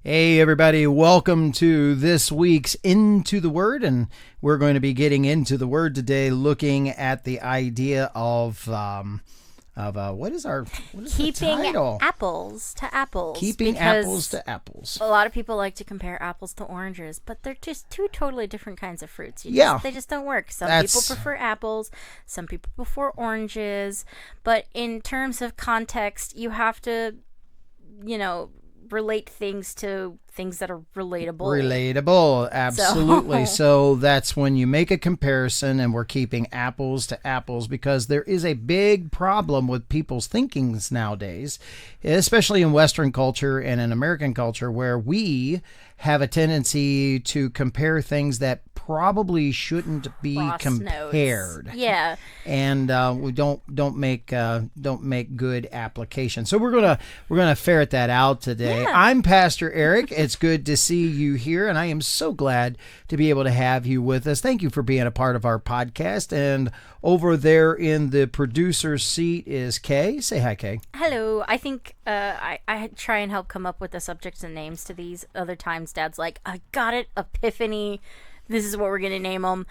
Hey everybody, welcome to this week's Into the Word, and we're going to be getting into the Word today, looking at the idea of what is keeping the title? Apples to apples. Keeping apples to apples. A lot of people like to compare apples to oranges, but they're just two totally different kinds of fruits. They just don't work. Some people prefer apples, some people prefer oranges, but in terms of context, you have to, relate things to things that are relatable, Absolutely. So that's when you make a comparison, and we're keeping apples to apples, because there is a big problem with people's thinkings nowadays, especially in Western culture and in American culture, where we have a tendency to compare things that probably shouldn't be compared. Yeah. And we don't make good application. So we're gonna ferret that out today. Yeah. I'm Pastor Eric. It's good to see you here, and I am so glad to be able to have you with us. Thank you for being a part of our podcast. And over there in the producer's seat is Kay. Say hi, Kay. Hello. I think I try and help come up with the subjects and names to these. Other times, Dad's like, I got it, epiphany. This is what we're going to name them.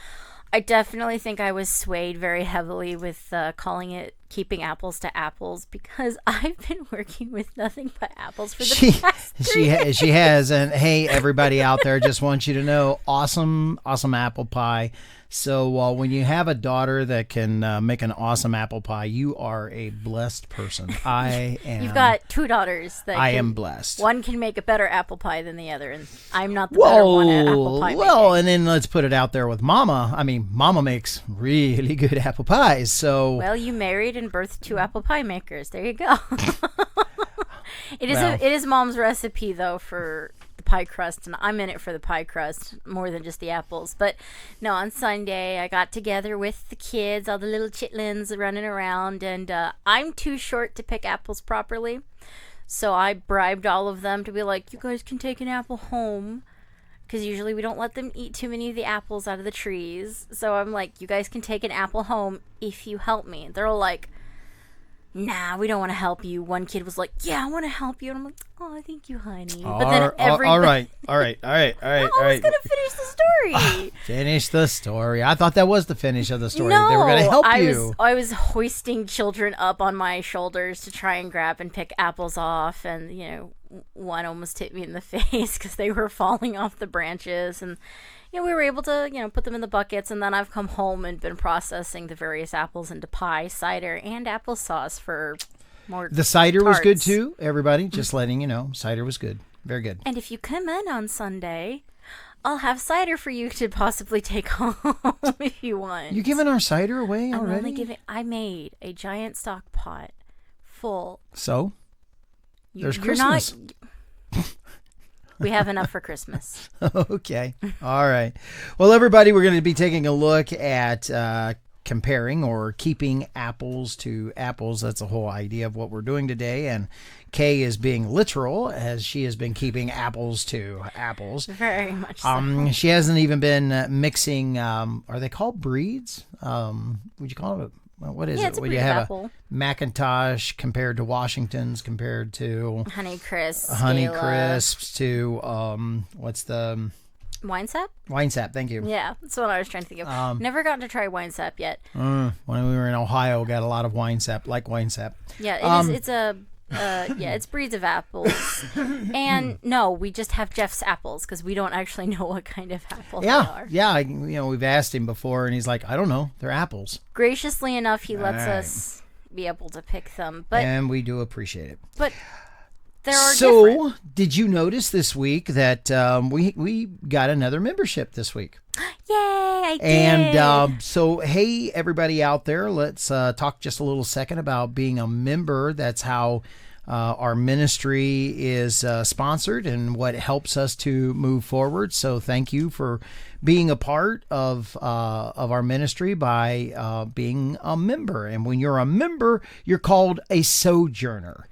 I definitely think I was swayed very heavily with calling it Keeping Apples to Apples, because I've been working with nothing but apples for the past 3 days. She has. And hey, everybody out there, just want you to know, awesome apple pie. So when you have a daughter that can make an awesome apple pie, you are a blessed person. I am. You've got 2 daughters. I am blessed. One can make a better apple pie than the other, and I'm not the better one at apple pie making. And then let's put it out there with Mama. I mean, Mama makes really good apple pies. So well, you married and birthed 2 apple pie makers. There you go. It is Mom's recipe though for the pie crust, and I'm in it for the pie crust more than just the apples. But no, on Sunday I got together with the kids, all the little chitlins running around, and I'm too short to pick apples properly, so I bribed all of them to be like, you guys can take an apple home, because usually we don't let them eat too many of the apples out of the trees. So I'm like, you guys can take an apple home if you help me. They're all like, nah, we don't want to help you. One kid was like, yeah, I want to help you. And I'm like, oh, thank you, honey. But then everybody... All right. I was going to finish the story. Finish the story. I thought that was the finish of the story. No, they were going to help you. I was hoisting children up on my shoulders to try and grab and pick apples off. And, one almost hit me in the face because they were falling off the branches. And, we were able to, put them in the buckets. And then I've come home and been processing the various apples into pie, cider, and applesauce for more The cider tarts. was good too, everybody. Just letting you know. Cider was good. Very good. And if you come in on Sunday, I'll have cider for you to possibly take home if you want. You giving our cider away already? I made a giant stock pot full. So? There's Christmas. We have enough for Christmas. Okay. All right. Well, everybody, we're going to be taking a look at comparing or keeping apples to apples. That's the whole idea of what we're doing today. And Kay is being literal, as she has been keeping apples to apples. Very much so. She hasn't even been mixing, are they called breeds? Would you call it what is it? When you have apple. A Macintosh compared to Washington's, compared to Honeycrisp to what's the Winesap? Winesap, thank you. Yeah, that's what I was trying to think of. Never gotten to try Winesap yet. When we were in Ohio, got a lot of Winesap, like Winesap. Yeah, it's breeds of apples. And no, we just have Jeff's apples because we don't actually know what kind of apple they are. Yeah, we've asked him before, and he's like, I don't know, they're apples. Graciously enough, he lets us be able to pick them, and we do appreciate it. But there are different. So, did you notice this week that we got another membership this week? Yay, I did. And so, hey, everybody out there, let's talk just a little second about being a member. That's how Our ministry is sponsored and what helps us to move forward. So thank you for being a part of our ministry by being a member. And when you're a member, you're called a sojourner.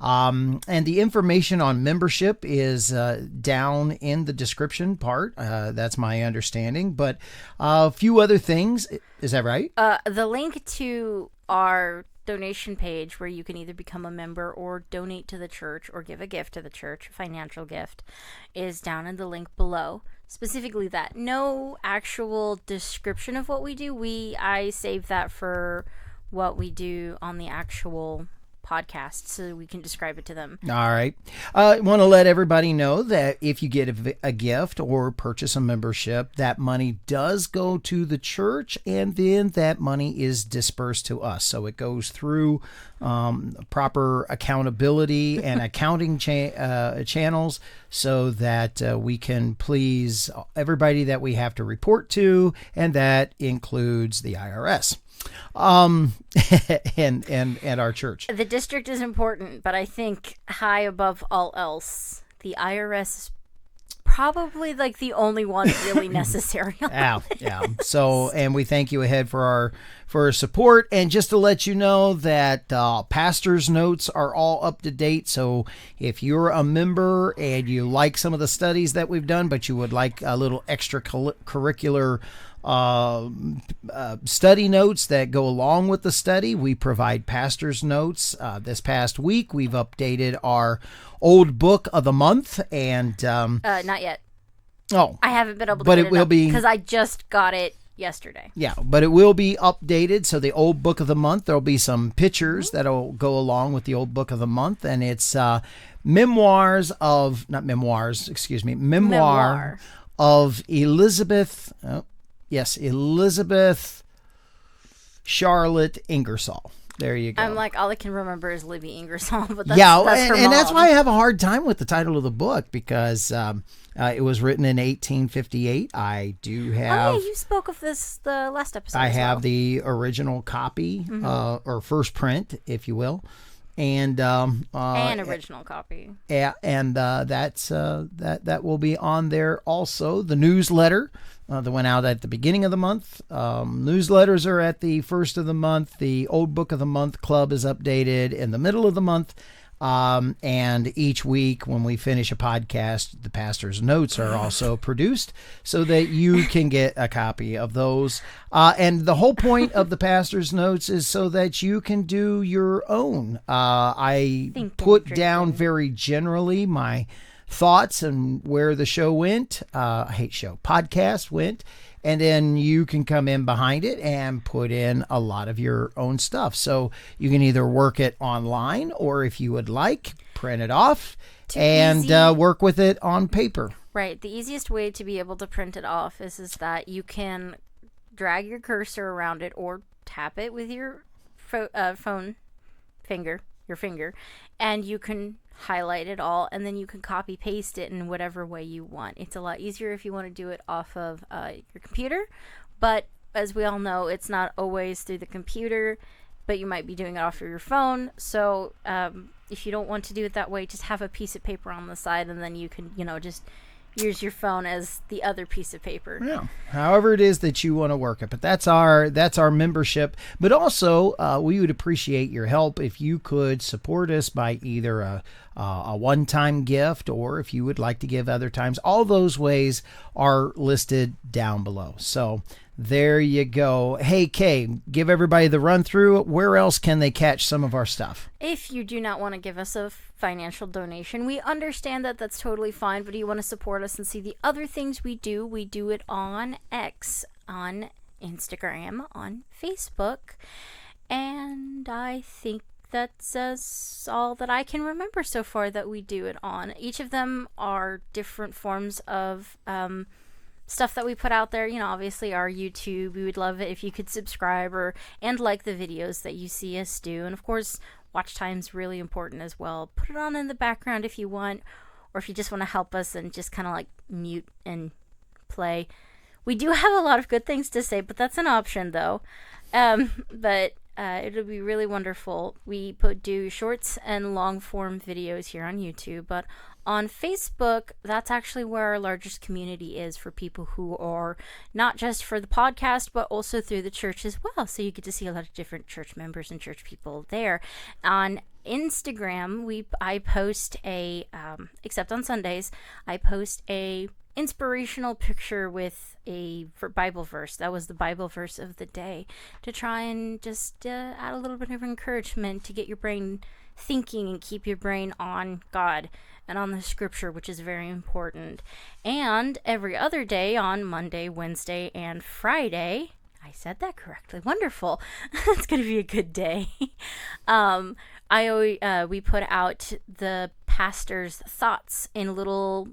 And the information on membership is down in the description part. That's my understanding. But a few other things. Is that right? The link to our donation page where you can either become a member or donate to the church or give a gift to the church, a financial gift, is down in the link below. Specifically that. No actual description of what we do. I save that for what we do on the actual podcast so we can describe it to them. All right. I want to let everybody know that if you get a gift or purchase a membership, that money does go to the church and then that money is dispersed to us. So it goes through proper accountability and accounting channels so that we can please everybody that we have to report to, and that includes the IRS. And our church. The district is important, but I think high above all else, the IRS is probably like the only one really necessary. Yeah. So, and we thank you ahead for our support. And just to let you know that pastor's notes are all up to date. So if you're a member and you like some of the studies that we've done, but you would like a little extra curricular study notes that go along with the study, we provide pastor's notes. This past week, we've updated our old book of the month, and not yet. Oh, I haven't been able to. But get it will be because I just got it yesterday. Yeah, but it will be updated. So the old book of the month, there'll be some pictures that'll go along with the old book of the month, and it's memoir of Elizabeth. Elizabeth Charlotte Ingersoll. There you go. I'm like, all I can remember is Libby Ingersoll, but that's, and that's why I have a hard time with the title of the book, because it was written in 1858. I do have. Oh yeah, you spoke of this the last episode. I have the original copy, or first print, if you will, and an original copy. Yeah, and that will be on there also. The newsletter that went out at the beginning of the month. Newsletters are at the first of the month. The Old Book of the Month Club is updated in the middle of the month. And each week when we finish a podcast, the pastor's notes are also produced so that you can get a copy of those. And the whole point of the pastor's notes is so that you can do your own. I put down very generally my thoughts and where the show went. Podcast went. And then you can come in behind it and put in a lot of your own stuff. So you can either work it online, or if you would like, print it off and work with it on paper. Right. The easiest way to be able to print it off is that you can drag your cursor around it or tap it with your phone finger, and you can highlight it all, and then you can copy paste it in whatever way you want. It's a lot easier if you want to do it off of your computer, but as we all know, it's not always through the computer, but you might be doing it off of your phone. So if you don't want to do it that way, just have a piece of paper on the side, and then you can just use your phone as the other piece of paper. Yeah. However it is that you want to work it. But that's our membership. But also, we would appreciate your help if you could support us by either a one-time gift, or if you would like to give other times. All those ways are listed down below. So there you go. Hey, Kay, give everybody the run through. Where else can they catch some of our stuff? If you do not want to give us a financial donation, we understand that that's totally fine, but do you want to support us and see the other things we do it on X, on Instagram, on Facebook, and I think that's all that I can remember so far that we do it on. Each of them are different forms of stuff that we put out there. Obviously our YouTube, we would love it if you could subscribe and like the videos that you see us do. And of course, watch time's really important as well. Put it on in the background if you want, or if you just want to help us and just kind of like mute and play. We do have a lot of good things to say, but that's an option though. But It'll be really wonderful. We do shorts and long form videos here on YouTube, but on Facebook, that's actually where our largest community is for people who are not just for the podcast, but also through the church as well. So you get to see a lot of different church members and church people there. On Instagram, I post except on Sundays, I post a inspirational picture with a Bible verse. That was the Bible verse of the day, to try and just add a little bit of encouragement to get your brain thinking and keep your brain on God and on the scripture, which is very important. And every other day, on Monday, Wednesday, and Friday, I said that correctly. Wonderful. It's going to be a good day. We put out the pastor's thoughts in little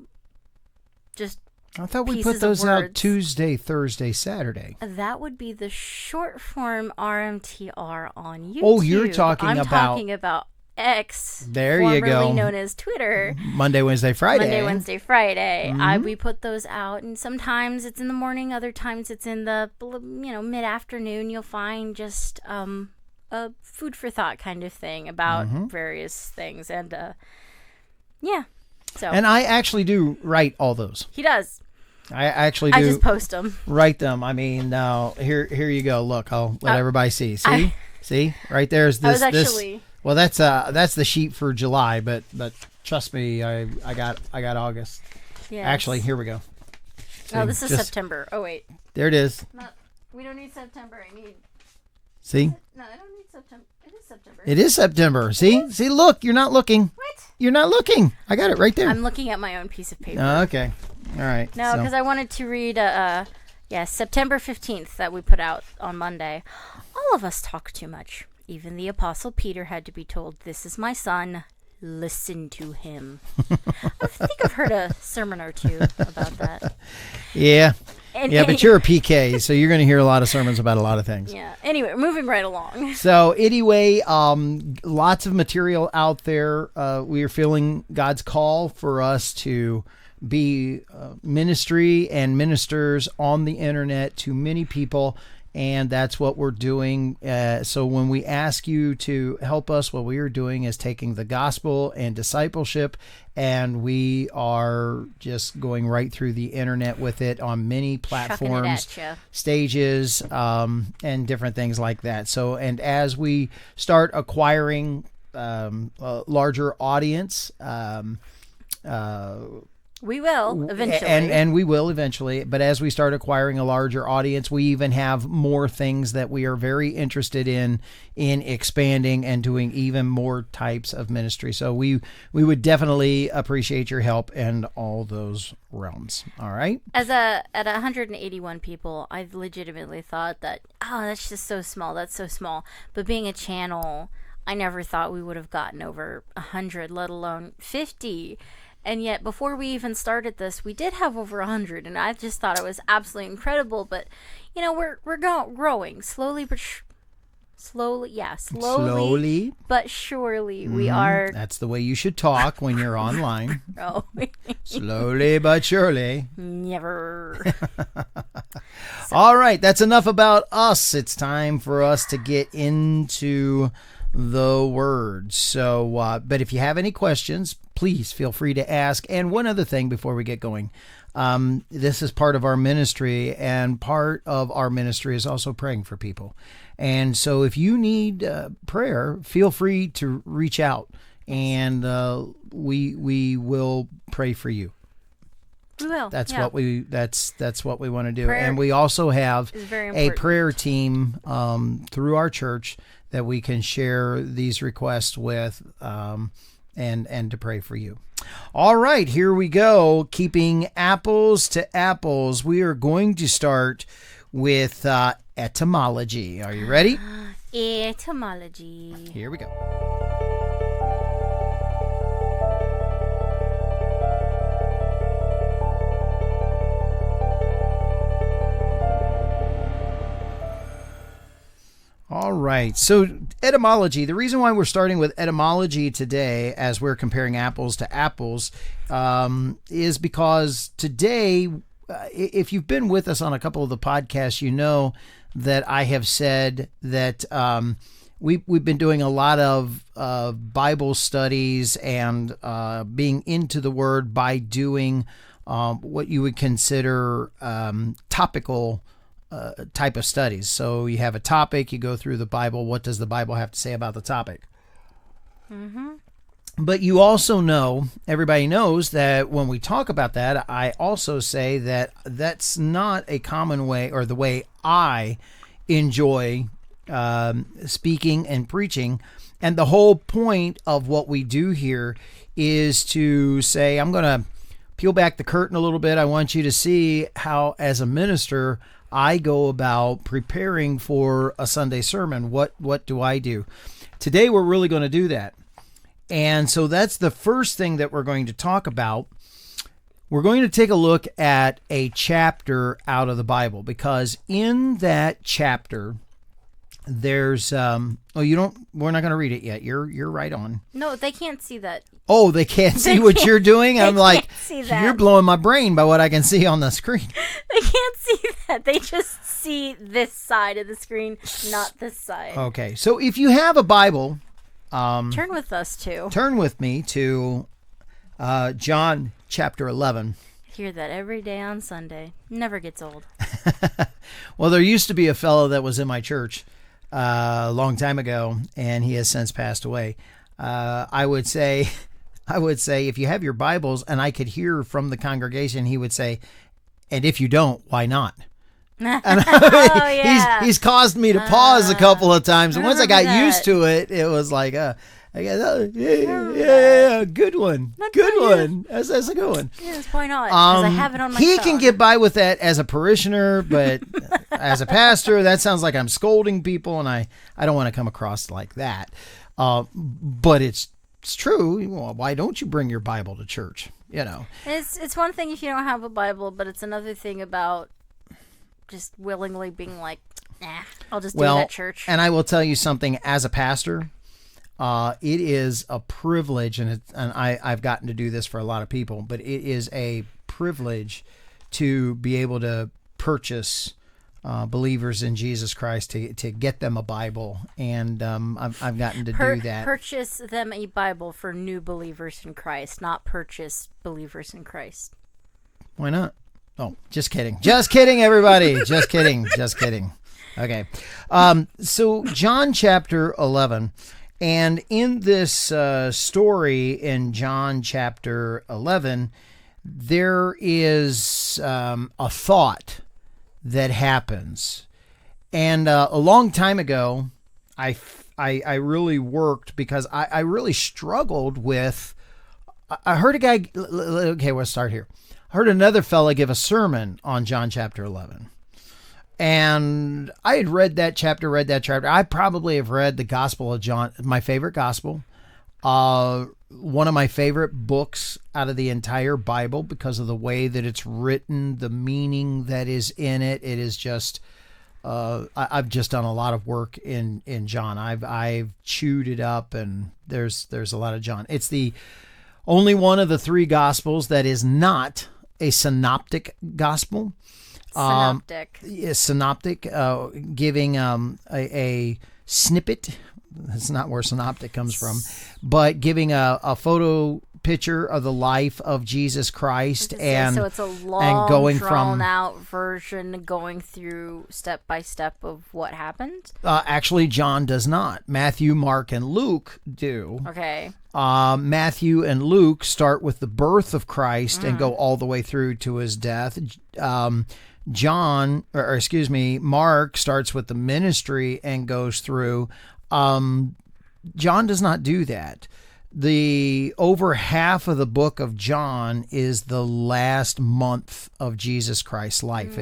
I thought we put those out Tuesday, Thursday, Saturday. That would be the short form RMTR on YouTube. Oh, you're talking I'm about... talking about X. There you go. Formerly known as Twitter. Monday, Wednesday, Friday. Monday, Wednesday, Friday. Mm-hmm. We put those out, and sometimes it's in the morning, other times it's in the mid-afternoon. You'll find just a food for thought kind of thing about various things, and yeah. So. And I actually do write all those. He does. I actually do. I just post them. Write them. I mean, now here you go. Look, I'll let everybody see. See, right there's this. I was actually. Well, that's the sheet for July, but trust me, I got August. Yeah. Actually, here we go. See, this is September. Oh wait. There it is. We don't need September. I need. See. No, I don't need September. It is September. It is September. See, look, you're not looking. What? You're not looking. I got it right there. I'm looking at my own piece of paper. Okay. All right. No, because I wanted to read September 15th that we put out on Monday. All of us talk too much. Even the Apostle Peter had to be told, "This is my son. Listen to him." I think I've heard a sermon or two about that. Yeah. But you're a PK, so you're going to hear a lot of sermons about a lot of things. Yeah. Anyway, moving right along. So anyway, lots of material out there. We are feeling God's call for us to be ministry and ministers on the internet to many people. And that's what we're doing. So when we ask you to help us, what we are doing is taking the gospel and discipleship, and we are just going right through the internet with it on many platforms, stages, and different things like that. So, and as we start acquiring a larger audience, we will eventually. And we will eventually. But as we start acquiring a larger audience, we even have more things that we are very interested in expanding and doing even more types of ministry. So we would definitely appreciate your help in all those realms. All right. At 181 people, I legitimately thought that, that's just so small. That's so small. But being a channel, I never thought we would have gotten over 100, let alone 50. And yet, before we even started this, we did have over 100, and I just thought it was absolutely incredible. But we're growing slowly, but slowly, but surely. We are. That's the way you should talk when you're online. Growing. Slowly but surely. Never. All right, that's enough about us. It's time for us to get into the word. So, but if you have any questions, please feel free to ask. And one other thing before we get going, this is part of our ministry, and part of our ministry is also praying for people. And so if you need prayer, feel free to reach out, and we will pray for you. We will. That's what we want to do. Prayer and we also have a prayer team through our church that we can share these requests with, and to pray for you. All right, here we go. Keeping apples to apples. We are going to start with etymology. Are you ready? Etymology. Here we go. All right. So etymology, the reason why we're starting with etymology today as we're comparing apples to apples is because today if you've been with us on a couple of the podcasts, you know that I have said that we've been doing a lot of Bible studies and being into the Word by doing what you would consider topical type of studies. So you have a topic, you go through the Bible. What does the Bible have to say about the topic? Mm-hmm. But you also know, everybody knows that when we talk about that, I also say that that's not a common way or the way I enjoy speaking and preaching. And the whole point of what we do here is to say, I'm going to peel back the curtain a little bit. I want you to see how, as a minister, I go about preparing for a Sunday sermon. What do I do? Today, we're really going to do that. And so that's the first thing that we're going to talk about. We're going to take a look at a chapter out of the Bible, because in that chapter, there's we're not going to read it yet. You're right on. No, they can't see that. Oh, they can't see what you're doing? I'm like, you're blowing my brain by what I can see on the screen. They can't see that. They just see this side of the screen, not this side. Okay. So if you have a Bible, turn with us too. Turn with me to John chapter 11. Hear that every day on Sunday. Never gets old. Well, there used to be a fellow that was in my church a long time ago, and he has since passed away. I would say if you have your Bibles, and I could hear from the congregation, he would say, and if you don't, why not? And yeah. he's caused me to pause a couple of times, and once I got used to it, it was like, yeah, good one, That's a good one. Yes, why not? Because I have it on my He phone. can get by with that as a parishioner, but as a pastor, that sounds like I'm scolding people, and I don't want to come across like that. But it's true. Well, why don't you bring your Bible to church? You know, it's one thing if you don't have a Bible, but it's another thing about just willingly being like, nah, I'll just do it at church. And I will tell you something, as a pastor, it is a privilege, and I've gotten to do this for a lot of people, but it is a privilege to be able to purchase believers in Jesus Christ, to get them a Bible, and I've gotten to do that. Purchase them a Bible for new believers in Christ, not purchase believers in Christ. Why not? Oh, just kidding. Just kidding, everybody. Just kidding. Okay. So John chapter 11, and in this story in John chapter 11, there is a thought that happens. And a long time ago, I really worked, because I really struggled with, I heard a guy, okay, we'll start here. I heard another fella give a sermon on John chapter 11. And I had read that chapter. I probably have read the Gospel of John, my favorite gospel. One of my favorite books out of the entire Bible, because of the way that it's written, the meaning that is in it. It is just, I've just done a lot of work in John. I've chewed it up, and there's a lot of John. It's the only one of the three Gospels that is not a synoptic gospel. Synoptic, giving a snippet. That's not where synoptic comes from, but giving a photo picture of the life of Jesus Christ, and so it's a long, and going drawn out version, going through step by step of what happened. Actually, John does not. Matthew, Mark, and Luke do. Okay. Matthew and Luke start with the birth of Christ and go all the way through to his death. Mark starts with the ministry and goes through. John does not do that. The over half of the book of John is the last month of Jesus Christ's life.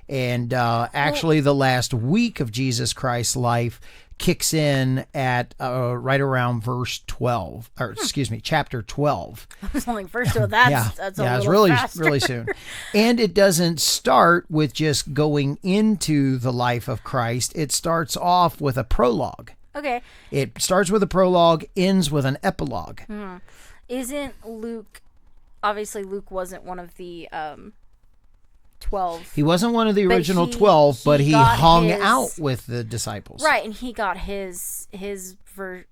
Actually, the last week of Jesus Christ's life kicks in at right around verse 12, or excuse me, chapter 12. I was like, verse 12, that's a little it's really, faster. really soon. And it doesn't start with just going into the life of Christ. It starts off with a prologue. Okay. It starts with a prologue, ends with an epilogue. Isn't Luke, obviously Luke wasn't one of the 12. He wasn't one of the original he- 12, but he he got hung his- out with the disciples. Right, and he got his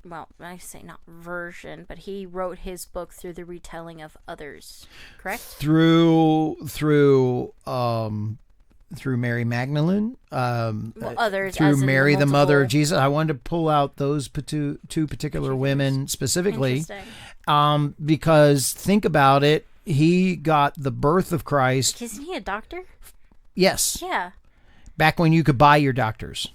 well, I say not version, but he wrote his book through the retelling of others, correct? Through Mary Magdalene, Others through as in Mary, the mother of multiple- Jesus. I wanted to pull out those two particular women specifically, Interesting. because think about it. He got the birth of Christ. Isn't he a doctor? Yes, Yeah. back when you could buy your doctors.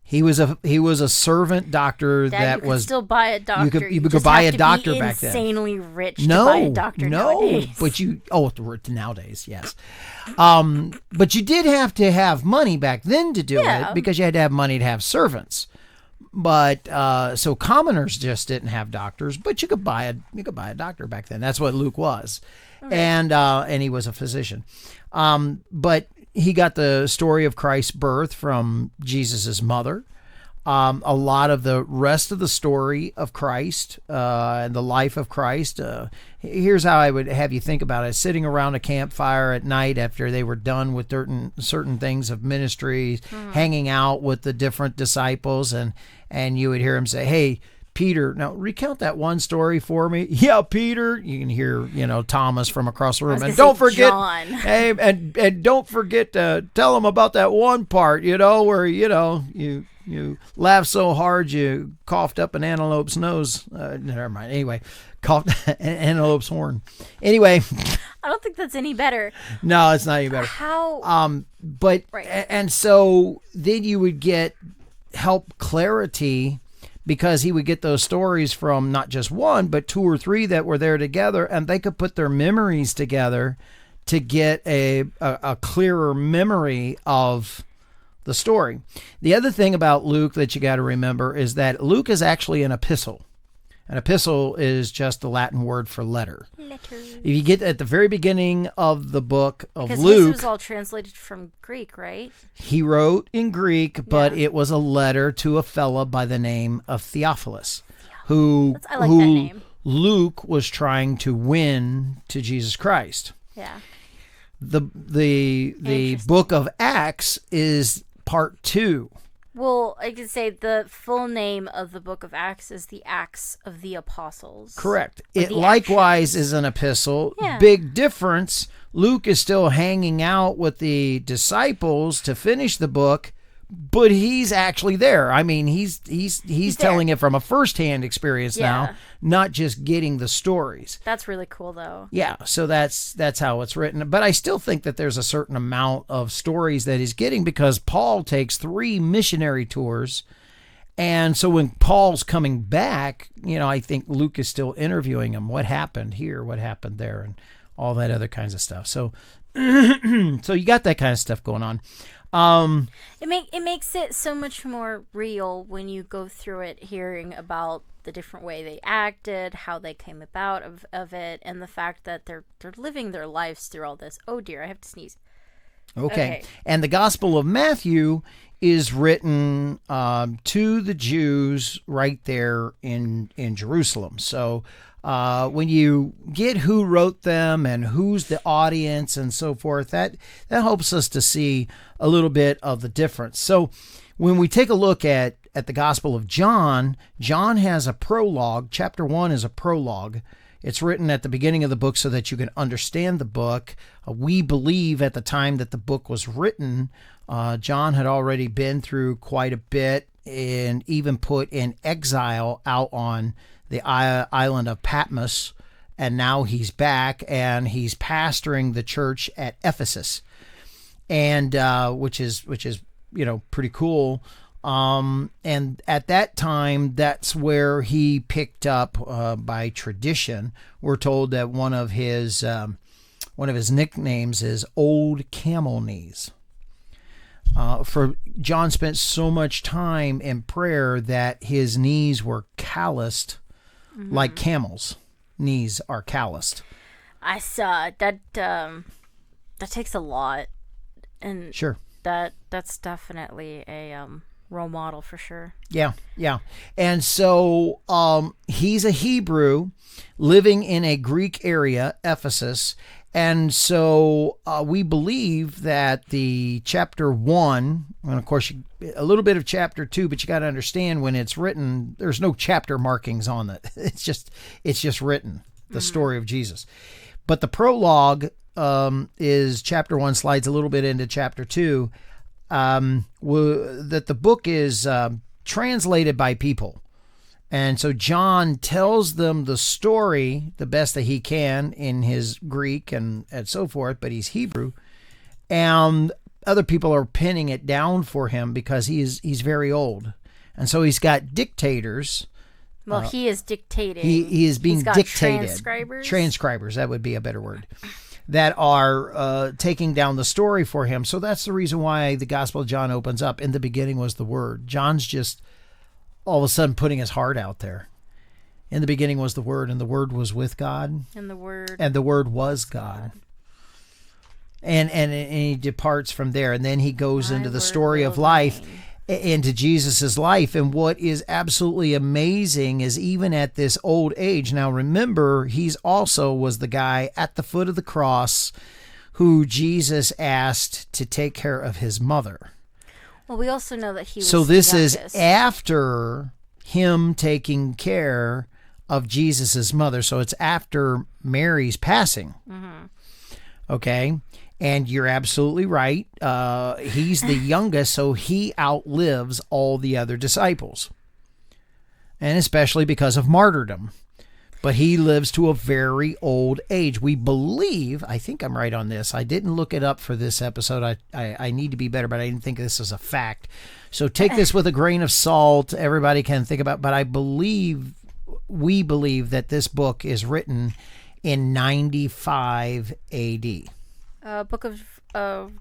He was a servant doctor Dad, that you could was still buy a doctor. you could just buy have a to doctor be back then. insanely rich to buy a doctor nowadays. But nowadays, yes. But you did have to have money back then to do Yeah. it, because you had to have money to have servants. But so commoners just didn't have doctors, but you could buy a doctor back then. That's what Luke was, and he was a physician. But he got the story of Christ's birth from Jesus's mother. A lot of the rest of the story of Christ and the life of Christ. Here's how I would have you think about it: sitting around a campfire at night after they were done with certain things of ministry, hanging out with the different disciples, and you would hear him say, "Hey, Peter, now recount that one story for me." "Yeah, Peter." You can hear, Thomas from across the room. "And don't forget, John. hey, and don't forget to tell him about that one part, where you laughed so hard you coughed up an antelope's nose. Never mind. Anyway, coughed an antelope's horn. Anyway, I don't think that's any better. no, it's not any better. How? But Right. and so then you would get help clarity, because he would get those stories from not just one, but two or three that were there together, and they could put their memories together to get a clearer memory of the story. The other thing about Luke that you got to remember is that Luke is actually an epistle. An epistle is just the Latin word for letter. Letters. If you get at the very beginning of the book of Because Luke, his was all translated from Greek, right? he wrote in Greek, but Yeah. it was a letter to a fella by the name of Theophilus, who I like that name. Luke was trying to win to Jesus Christ. Yeah. The Interesting. book of Acts is part 2. Well, I could say the full name of the book of Acts is the Acts of the Apostles. Correct. Or It the likewise actions. is an epistle. Yeah. Big difference. Luke is still hanging out with the disciples to finish the book, but he's actually there. I mean, he's telling it from a firsthand experience Yeah. now, not just getting the stories. That's really cool, though. Yeah, so that's how it's written. But I still think that there's a certain amount of stories that he's getting, because Paul takes 3 missionary tours. And so when Paul's coming back, I think Luke is still interviewing him. What happened here? What happened there? And all that other kinds of stuff. So, so you got that kind of stuff going on. It makes it so much more real when you go through it, hearing about the different way they acted, how they came about of it, and the fact that they're living their lives through all this. Oh dear, I have to sneeze. Okay. Okay. And the Gospel of Matthew is written to the Jews right there in Jerusalem. So when you get who wrote them and who's the audience and so forth, that helps us to see a little bit of the difference. So when we take a look at the Gospel of John, John has a prologue. Chapter 1 is a prologue. It's written at the beginning of the book so that you can understand the book. We believe at the time that the book was written, John had already been through quite a bit and even put in exile out on the island of Patmos. And now he's back and he's pastoring the church at Ephesus, and which is pretty cool. And at that time, that's where he picked up, by tradition. We're told that one of his nicknames is Old Camel Knees. For John spent so much time in prayer that his knees were calloused, like camels' knees are calloused. I saw that. That takes a lot, and Sure. that's definitely a role model for sure. Yeah, yeah. And so he's a Hebrew living in a Greek area, Ephesus. And so we believe that the chapter 1, and of course a little bit of chapter 2, but you got to understand when it's written, there's no chapter markings on it. It's just written, the story of Jesus. But the prologue is chapter 1, slides a little bit into chapter 2, that the book is translated by people. And so John tells them the story the best that he can in his Greek and so forth, but he's Hebrew. And other people are pinning it down for him because he's very old. And so he's got dictators. Well, he is dictating. He is being dictated. Transcribers? Transcribers, that would be a better word. That are taking down the story for him. So that's the reason why the Gospel of John opens up. In the beginning was the Word. John's just all of a sudden putting his heart out there. In the beginning was the Word, and the Word was with God. And the Word was God. And he departs from there. And then he goes into the story of life, into Jesus's life. And what is absolutely amazing is even at this old age, now remember, he's also was the guy at the foot of the cross who Jesus asked to take care of his mother. Well, we also know that he was So this the is youngest. after him taking care of Jesus's mother. So it's after Mary's passing. Okay. And you're absolutely right. He's the youngest, so he outlives all the other disciples. And especially because of martyrdom. But he lives to a very old age. We believe, I think I'm right on this. I didn't look it up for this episode. I need to be better, but I didn't think this is a fact. So take this with a grain of salt. Everybody can think about, but we believe that this book is written in 95 AD. Book of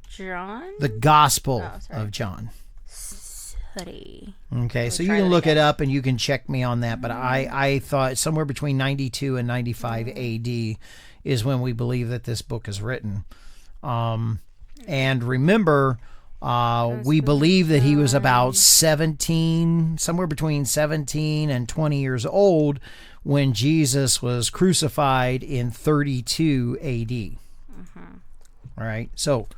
John? The Gospel of John. Study. Okay, so you can look it up and you can check me on that. But I thought somewhere between 92 and 95 AD is when we believe that this book is written. And remember, we believe that he was about 17, somewhere between 17 and 20 years old when Jesus was crucified in 32 AD. All right, so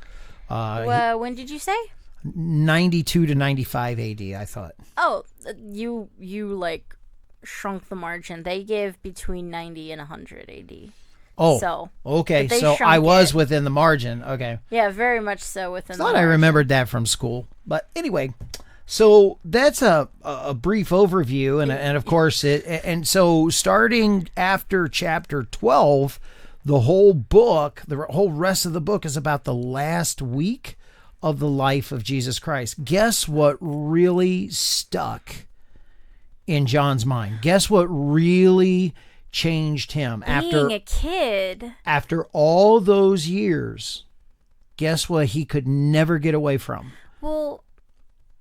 when did you say? 92 to 95 AD, I thought. Oh, you like shrunk the margin. They give between 90 and 100 AD. Oh, so okay. So I was within the margin. Okay. Yeah, very much so within the margin. I remembered that from school. But anyway, so that's a brief overview. And of course, so starting after chapter 12, the whole book, the whole rest of the book is about the last week of the life of Jesus Christ. Guess what really stuck in John's mind? Guess what really changed him? Being a kid. After all those years, guess what he could never get away from? Well,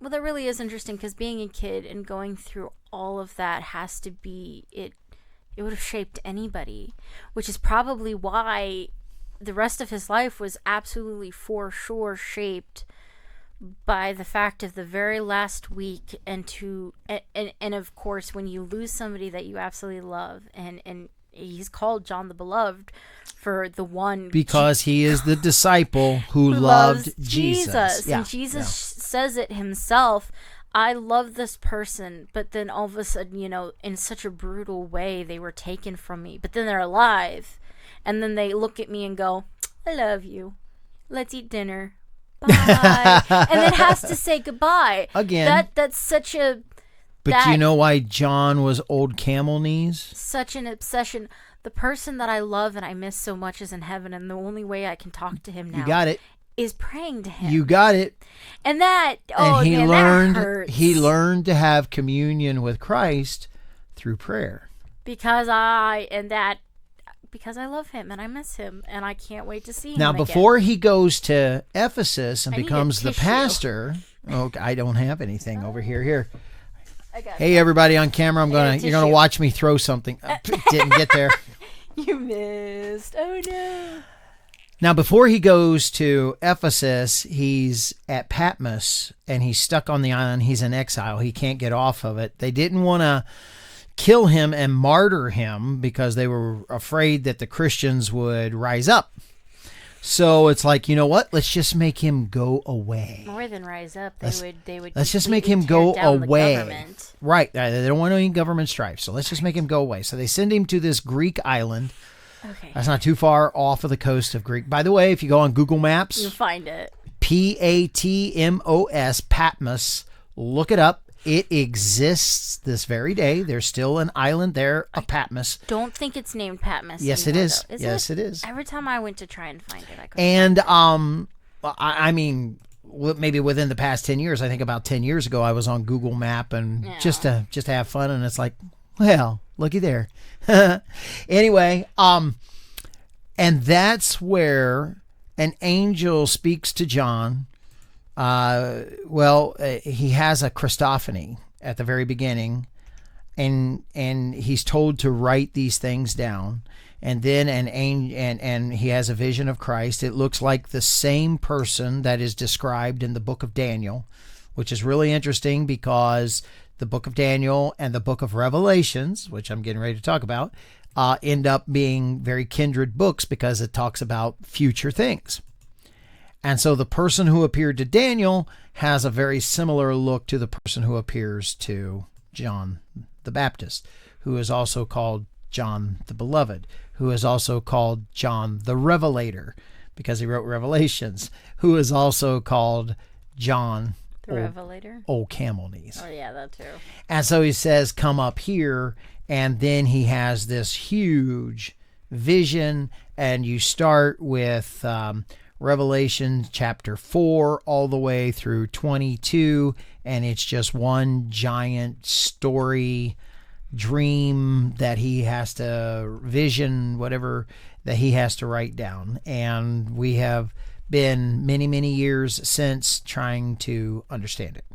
that really is interesting because being a kid and going through all of that has to be, it would have shaped anybody, which is probably why the rest of his life was absolutely for sure shaped by the fact of the very last week and of course when you lose somebody that you absolutely love and he's called John the Beloved for the one because he is the disciple who loved Jesus. Yeah, and Jesus says it himself. I love this person, but then all of a sudden, in such a brutal way, they were taken from me, but then they're alive. And then they look at me and go, I love you. Let's eat dinner. Bye. And then has to say goodbye. Again. That's such a... But do you know why John was old camel knees? Such an obsession. The person that I love and I miss so much is in heaven, and the only way I can talk to him now... You got it. ...is praying to him. You got it. And that... And that hurts. He learned to have communion with Christ through prayer. Because I love him and I miss him and I can't wait to see him now again. Before he goes to Ephesus and becomes the pastor. Okay, I don't have anything over here. Hey everybody on camera, you're gonna watch me throw something. Didn't get there. You missed. Oh no. Now, before he goes to Ephesus, he's at Patmos, and he's stuck on the island. He's in exile. He can't get off of it. They didn't want to kill him and martyr him because they were afraid that the Christians would rise up. So it's like, you know what? Let's just make him go away. More than rise up, they would. Let's just make him go away. Right. They don't want any government strife. So let's just make him go away. So they send him to this Greek island. Okay. That's not too far off of the coast of Greek. By the way, if you go on Google Maps, you'll find it. Patmos, Patmos. Look it up. It exists this very day. There's still an island there, a Patmos. Don't think it's named Patmos. Yes, anymore, it is. Yes, it is. Every time I went to try and find it, I couldn't. And I mean, maybe within the past 10 years, I think about 10 years ago, I was on Google Map and just to have fun, and it's like, well, looky there. Anyway, and that's where an angel speaks to John. He has a Christophany at the very beginning, and he's told to write these things down. And then and he has a vision of Christ. It looks like the same person that is described in the book of Daniel, which is really interesting because the book of Daniel and the book of Revelations, which I'm getting ready to talk about, end up being very kindred books because it talks about future things. And so the person who appeared to Daniel has a very similar look to the person who appears to John the Baptist, who is also called John the Beloved, who is also called John the Revelator, because he wrote Revelations, who is also called John the Revelator. Old Camel Knees. Oh, yeah, that too. And so he says, come up here, and then he has this huge vision, and you start with Revelation chapter 4 all the way through 22, and it's just one giant story, dream that he has to vision, whatever that he has to write down. And we have been many, many years since trying to understand it.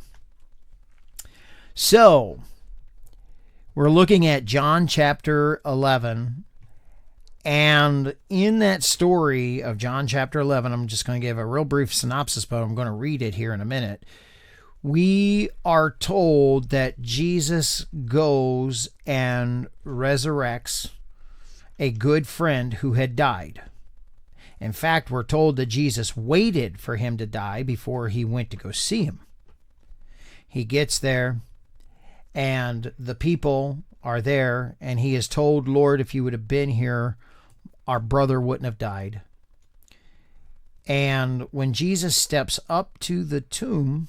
So we're looking at John chapter 11. And in that story of John chapter 11, I'm just going to give a real brief synopsis, but I'm going to read it here in a minute. We are told that Jesus goes and resurrects a good friend who had died. In fact, we're told that Jesus waited for him to die before he went to go see him. He gets there, and the people are there, and he is told, Lord, if you would have been here, our brother wouldn't have died. And when Jesus steps up to the tomb,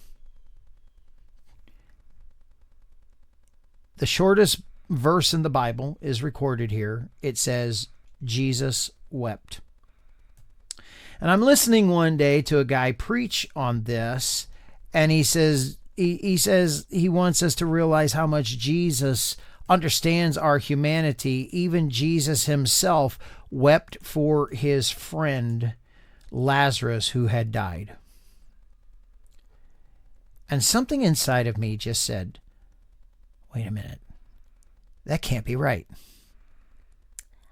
the shortest verse in the Bible is recorded here. It says, Jesus wept. And I'm listening one day to a guy preach on this, and he says he wants us to realize how much Jesus understands our humanity. Even Jesus himself wept for his friend Lazarus who had died. And something inside of me just said, wait a minute, that can't be right.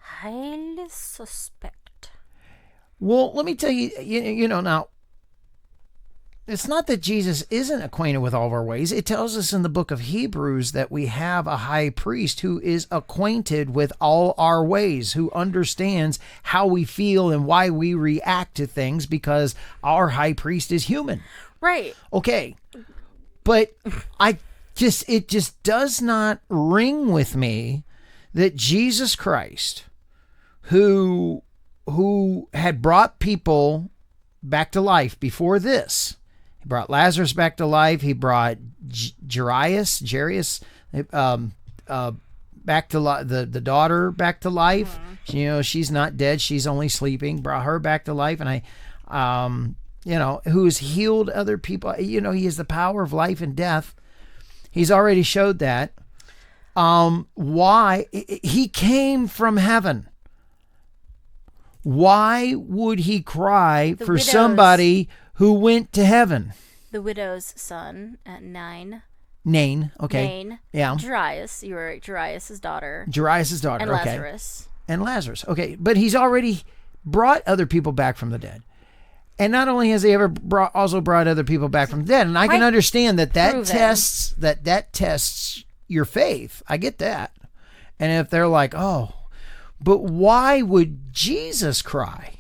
Highly suspect. Well, let me tell you, you know, now, it's not that Jesus isn't acquainted with all of our ways. It tells us in the book of Hebrews that we have a high priest who is acquainted with all our ways, who understands how we feel and why we react to things, because our high priest is human. Right. Okay. But it just does not ring with me that Jesus Christ, who had brought people back to life before this, he brought Lazarus back to life. He brought Jairus, back to the daughter back to life. Mm-hmm. You know, she's not dead; she's only sleeping. Brought her back to life, and who's healed other people. You know, he has the power of life and death. He's already showed that. Why he came from heaven? Why would he cry for somebody who went to heaven? The widow's son at Nain. Okay. Nain. Yeah. Jairus. You were Jairus' daughter. Jairus' daughter. And okay. Lazarus. And Lazarus. Okay. But he's already brought other people back from the dead. And not only has he ever also brought other people back from the dead. And I can understand that tests your faith. I get that. And if they're like, oh, but why would Jesus cry?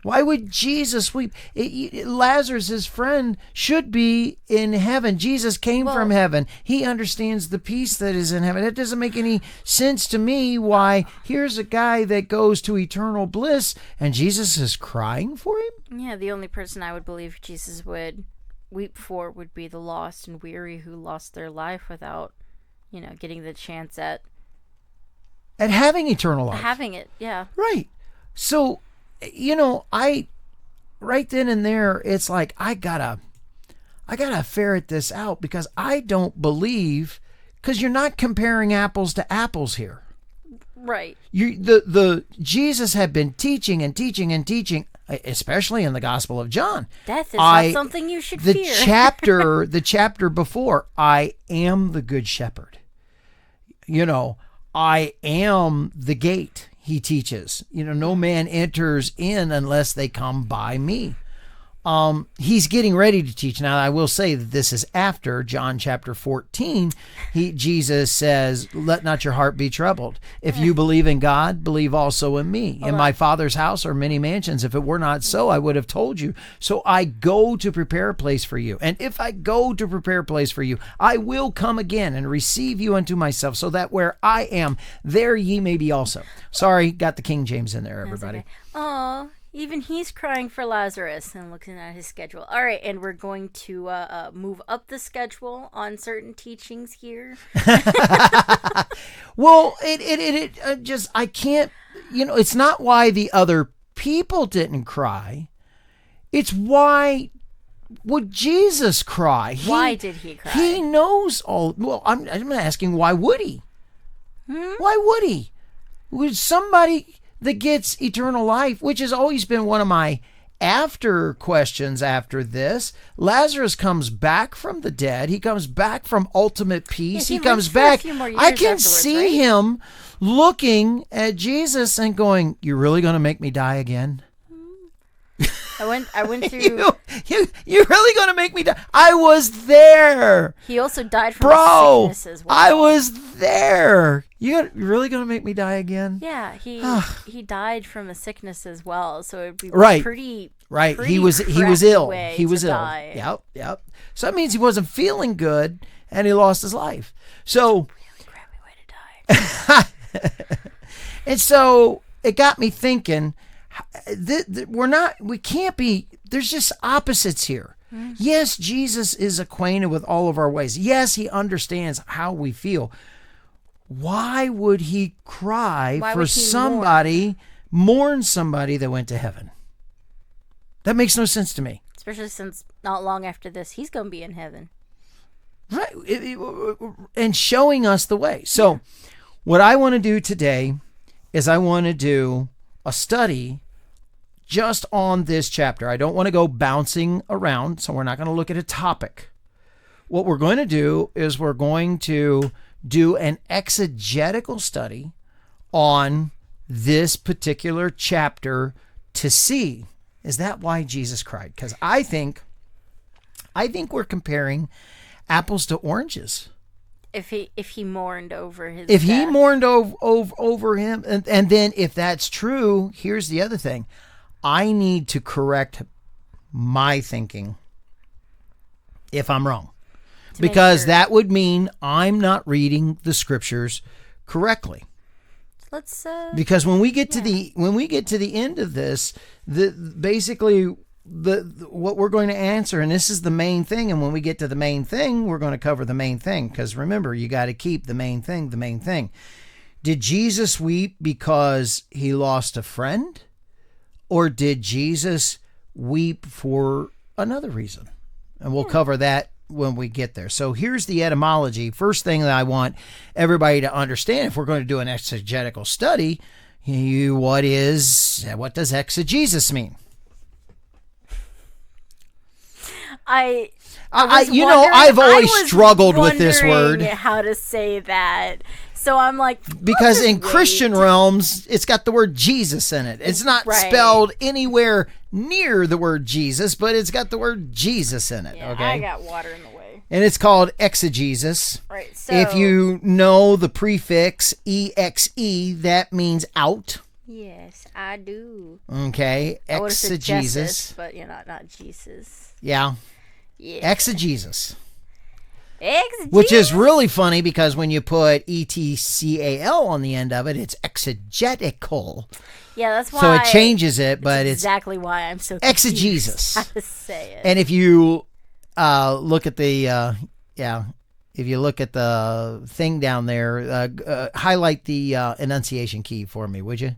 Why would Jesus weep? Lazarus, his friend, should be in heaven. Jesus came from heaven. He understands the peace that is in heaven. It doesn't make any sense to me why here's a guy that goes to eternal bliss and Jesus is crying for him. Yeah, the only person I would believe Jesus would weep for would be the lost and weary who lost their life without, getting the chance at having eternal life. Having it, yeah. Right. So, I right then and there, it's like I gotta ferret this out because I don't believe, because you're not comparing apples to apples here. Right. The Jesus had been teaching and teaching and teaching, especially in the Gospel of John. Death is not something you should fear. The chapter before, I am the good shepherd. I am the gate. He teaches, no man enters in unless they come by me. He's getting ready to teach. Now, I will say that this is after John chapter 14. Jesus says, let not your heart be troubled. If you believe in God, believe also in me. In my Father's house are many mansions. If it were not so, I would have told you. So I go to prepare a place for you. And if I go to prepare a place for you, I will come again and receive you unto myself, so that where I am, there ye may be also. Sorry, got the King James in there, everybody. Oh. Even he's crying for Lazarus and looking at his schedule. All right, and we're going to move up the schedule on certain teachings here. Well, it just, I can't, it's not why the other people didn't cry. It's why would Jesus cry? Why did he cry? He knows all. Well, I'm asking, why would he? Why would he? Would somebody that gets eternal life, which has always been one of my after questions after this. Lazarus comes back from the dead. He comes back from ultimate peace. He comes back. I can see him looking at Jesus and going, "You're really going to make me die again?" I went through. You're really going to make me die? I was there. He also died from sickness as well. I was there. You're really going to make me die again? Yeah, he died from a sickness as well. So it'd be pretty. Right. He was ill. He was ill. Yep. So that means he wasn't feeling good, and he lost his life. So really crappy way to die. And so it got me thinking. We can't be, there's just opposites here. Mm-hmm. Yes, Jesus is acquainted with all of our ways. Yes, he understands how we feel. Why would he cry for somebody, mourn somebody that went to heaven? That makes no sense to me. Especially since not long after this, he's going to be in heaven. Right. And showing us the way. So what I want to do today is I want to do a study just on this chapter. I don't want to go bouncing around, so we're not going to look at a topic. What we're going to do is we're going to do an exegetical study on this particular chapter to see, is that why Jesus cried? Because I think we're comparing apples to oranges. If he mourned over his death. He mourned over him, and then if that's true, here's the other thing. I need to correct my thinking if I'm wrong. Because that would mean I'm not reading the scriptures correctly. Let's because when we get to the end of this, what we're going to answer, and this is the main thing, and when we get to the main thing, we're going to cover the main thing, because remember, you got to keep the main thing. Did Jesus weep because he lost a friend, or did Jesus weep for another reason? And we'll cover that when we get there. So here's the etymology. First thing that I want everybody to understand, if we're going to do an exegetical study, what does exegesis mean? I've always struggled with this word. How to say that. So I'm like, because in Christian realms, it's got the word Jesus in it. It's not spelled anywhere near the word Jesus, but it's got the word Jesus in it. Yeah, okay, I got water in the way. And it's called exegesis. Right. So if you know the prefix exe, that means out. Yes, I do. Okay, exegesis, but not Jesus. Yeah. Exegesis. Exegesis. Which is really funny because when you put etcal on the end of it, it's exegetical. Yeah, that's why. So it changes it, but it's exactly why I'm so exegesis. How to say it? And if you look at the if you look at the thing down there, highlight the enunciation key for me, would you?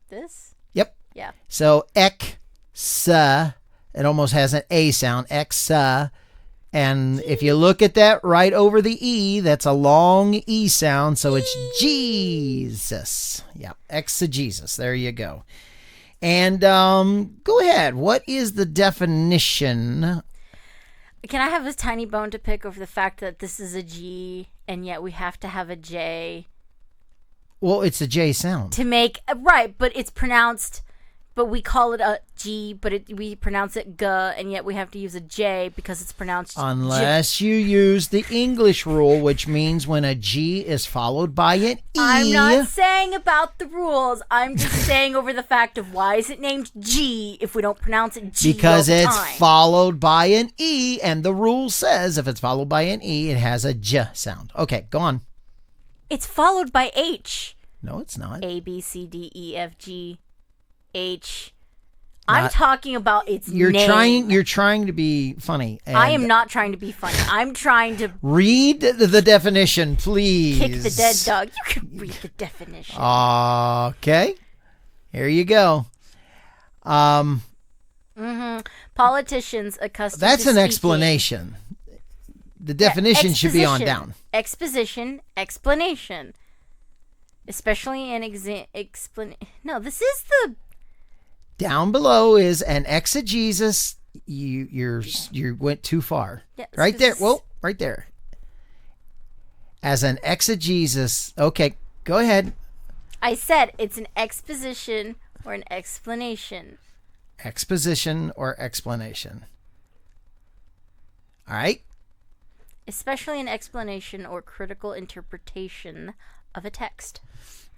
This? Yep. Yeah. So exa, it almost has an A sound. Exa. And if you look at that right over the E, that's a long E sound. So it's Jesus. Yeah. Exegesis. There you go. And go ahead. What is the definition? Can I have a tiny bone to pick over the fact that this is a G and yet we have to have a J? Well, it's a J sound. To make, right, but it's pronounced, but we call it a G, but we pronounce it G, and yet we have to use a J because it's pronounced Unless you use the English rule, which means when a G is followed by an E. I'm not saying about the rules. I'm just saying over the fact of why is it named G if we don't pronounce it G because all the it's time? Followed by an E, and the rule says if it's followed by an E, it has a J sound. Okay, go on. It's followed by H. No, it's not. A, B, C, D, E, F, G, H. I'm talking about its You're name. You're trying to be funny. I am not trying to be funny. I'm trying to read the definition, please. Kick the dead dog. You can read the definition. Okay. Here you go. Politicians accustomed That's to an speaking. explanation. The definition should be on down. Exposition, explanation. Especially in No, this is the down below is an exegesis. You went too far. Yeah, right there. Well, right there. As an exegesis. Okay, go ahead. I said it's an exposition or an explanation. Exposition or explanation. All right. Especially an explanation or critical interpretation of a text.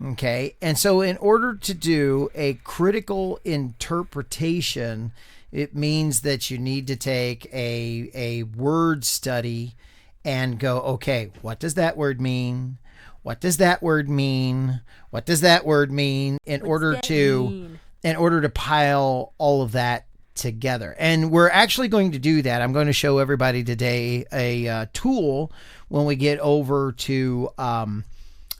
Okay. And so in order to do a critical interpretation, it means that you need to take a word study and go, okay, what does that word mean? What does that word mean? What does that word mean? In order to pile all of that together. And we're actually going to do that. I'm going to show everybody today a tool when we get over to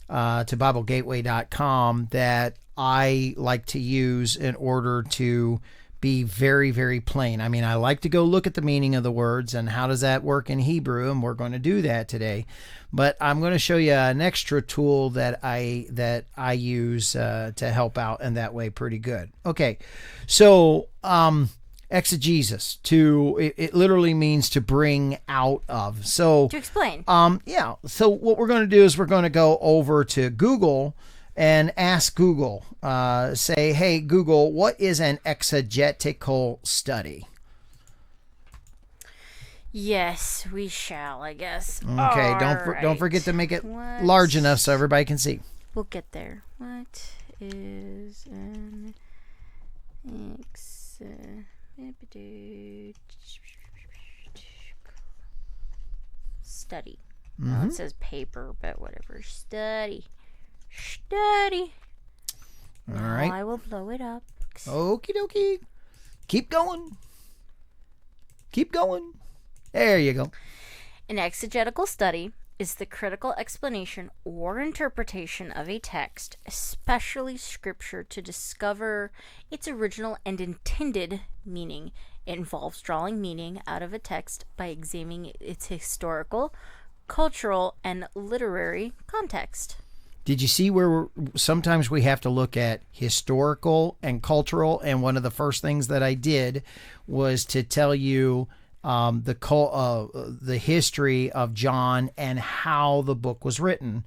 BibleGateway.com that I like to use in order to be very, very plain. I mean, I like to go look at the meaning of the words and how does that work in Hebrew, and we're going to do that today. But I'm going to show you an extra tool that I use to help out in that way pretty good. Okay, so exegesis, it literally means to bring out of. So to explain. Yeah. So what we're going to do is we're going to go over to Google and ask Google, say, hey, Google, what is an exegetical study? Yes, we shall, I guess. Okay, don't forget to make it large enough so everybody can see. We'll get there. What is an study? Well, it says paper, but whatever. Study. All right. I will blow it up. Okie dokie. Keep going. Keep going. There you go. An exegetical study is the critical explanation or interpretation of a text, especially scripture, to discover its original and intended meaning. It involves drawing meaning out of a text by examining its historical, cultural, and literary context. Did you see where sometimes we have to look at historical and cultural? And one of the first things that I did was to tell you the history of John and how the book was written.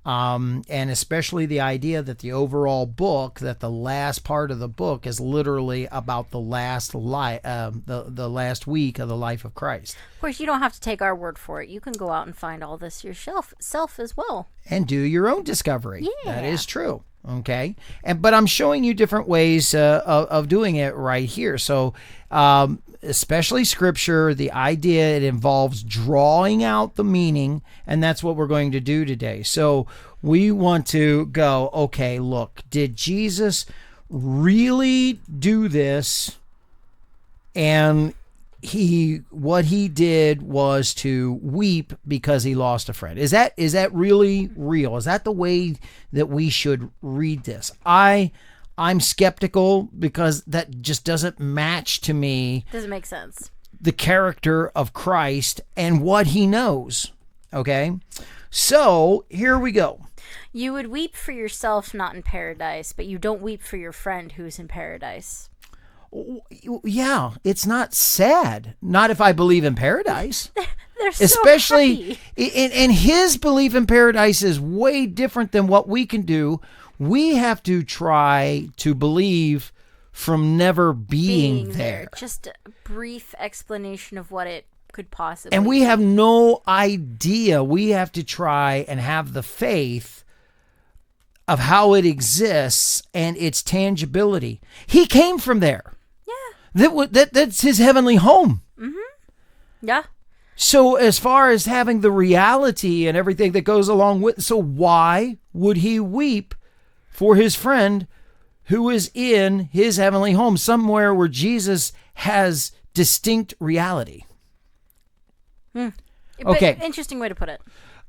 And especially the idea that the overall book, that the last part of the book is literally about the last the last week of the life of Christ. Of course, you don't have to take our word for it. You can go out and find all this yourself as well. And do your own discovery. Yeah. That is true. Okay. But I'm showing you different ways of doing it right here. So, especially scripture, the idea, it involves drawing out the meaning, and that's what we're going to do today. So we want to go, okay, look, did Jesus really do this? And what he did was to weep because he lost a friend. Is that really real? Is that the way that we should read this? I'm skeptical because that just doesn't match to me. Doesn't make sense. The character of Christ and what he knows. Okay? So, here we go. You would weep for yourself not in paradise, but you don't weep for your friend who's in paradise. Yeah, it's not sad. Not if I believe in paradise. They're so Especially, happy. and his belief in paradise is way different than what we can do. We have to try to believe from never being there. Just a brief explanation of what it could possibly And we be. have no idea. We have to try and have the faith of how it exists and its tangibility. He came from there. Yeah. That's his heavenly home. Yeah. So as far as having the reality and everything that goes along with, so why would he weep for his friend who is in his heavenly home, somewhere where Jesus has distinct reality? Okay. But interesting way to put it.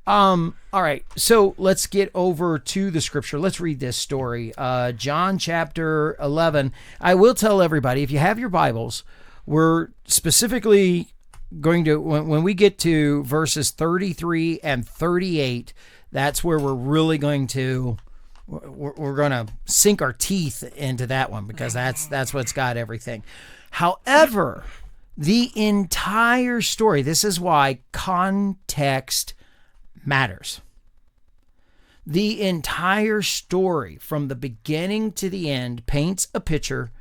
All right. So let's get over to the scripture. Let's read this story. John chapter 11. I will tell everybody, if you have your Bibles, we're specifically going to, when we get to verses 33 and 38, that's where we're really going to, we're going to sink our teeth into that one, because that's what's got everything. However, the entire story, this is why context matters. The entire story from the beginning to the end paints a picture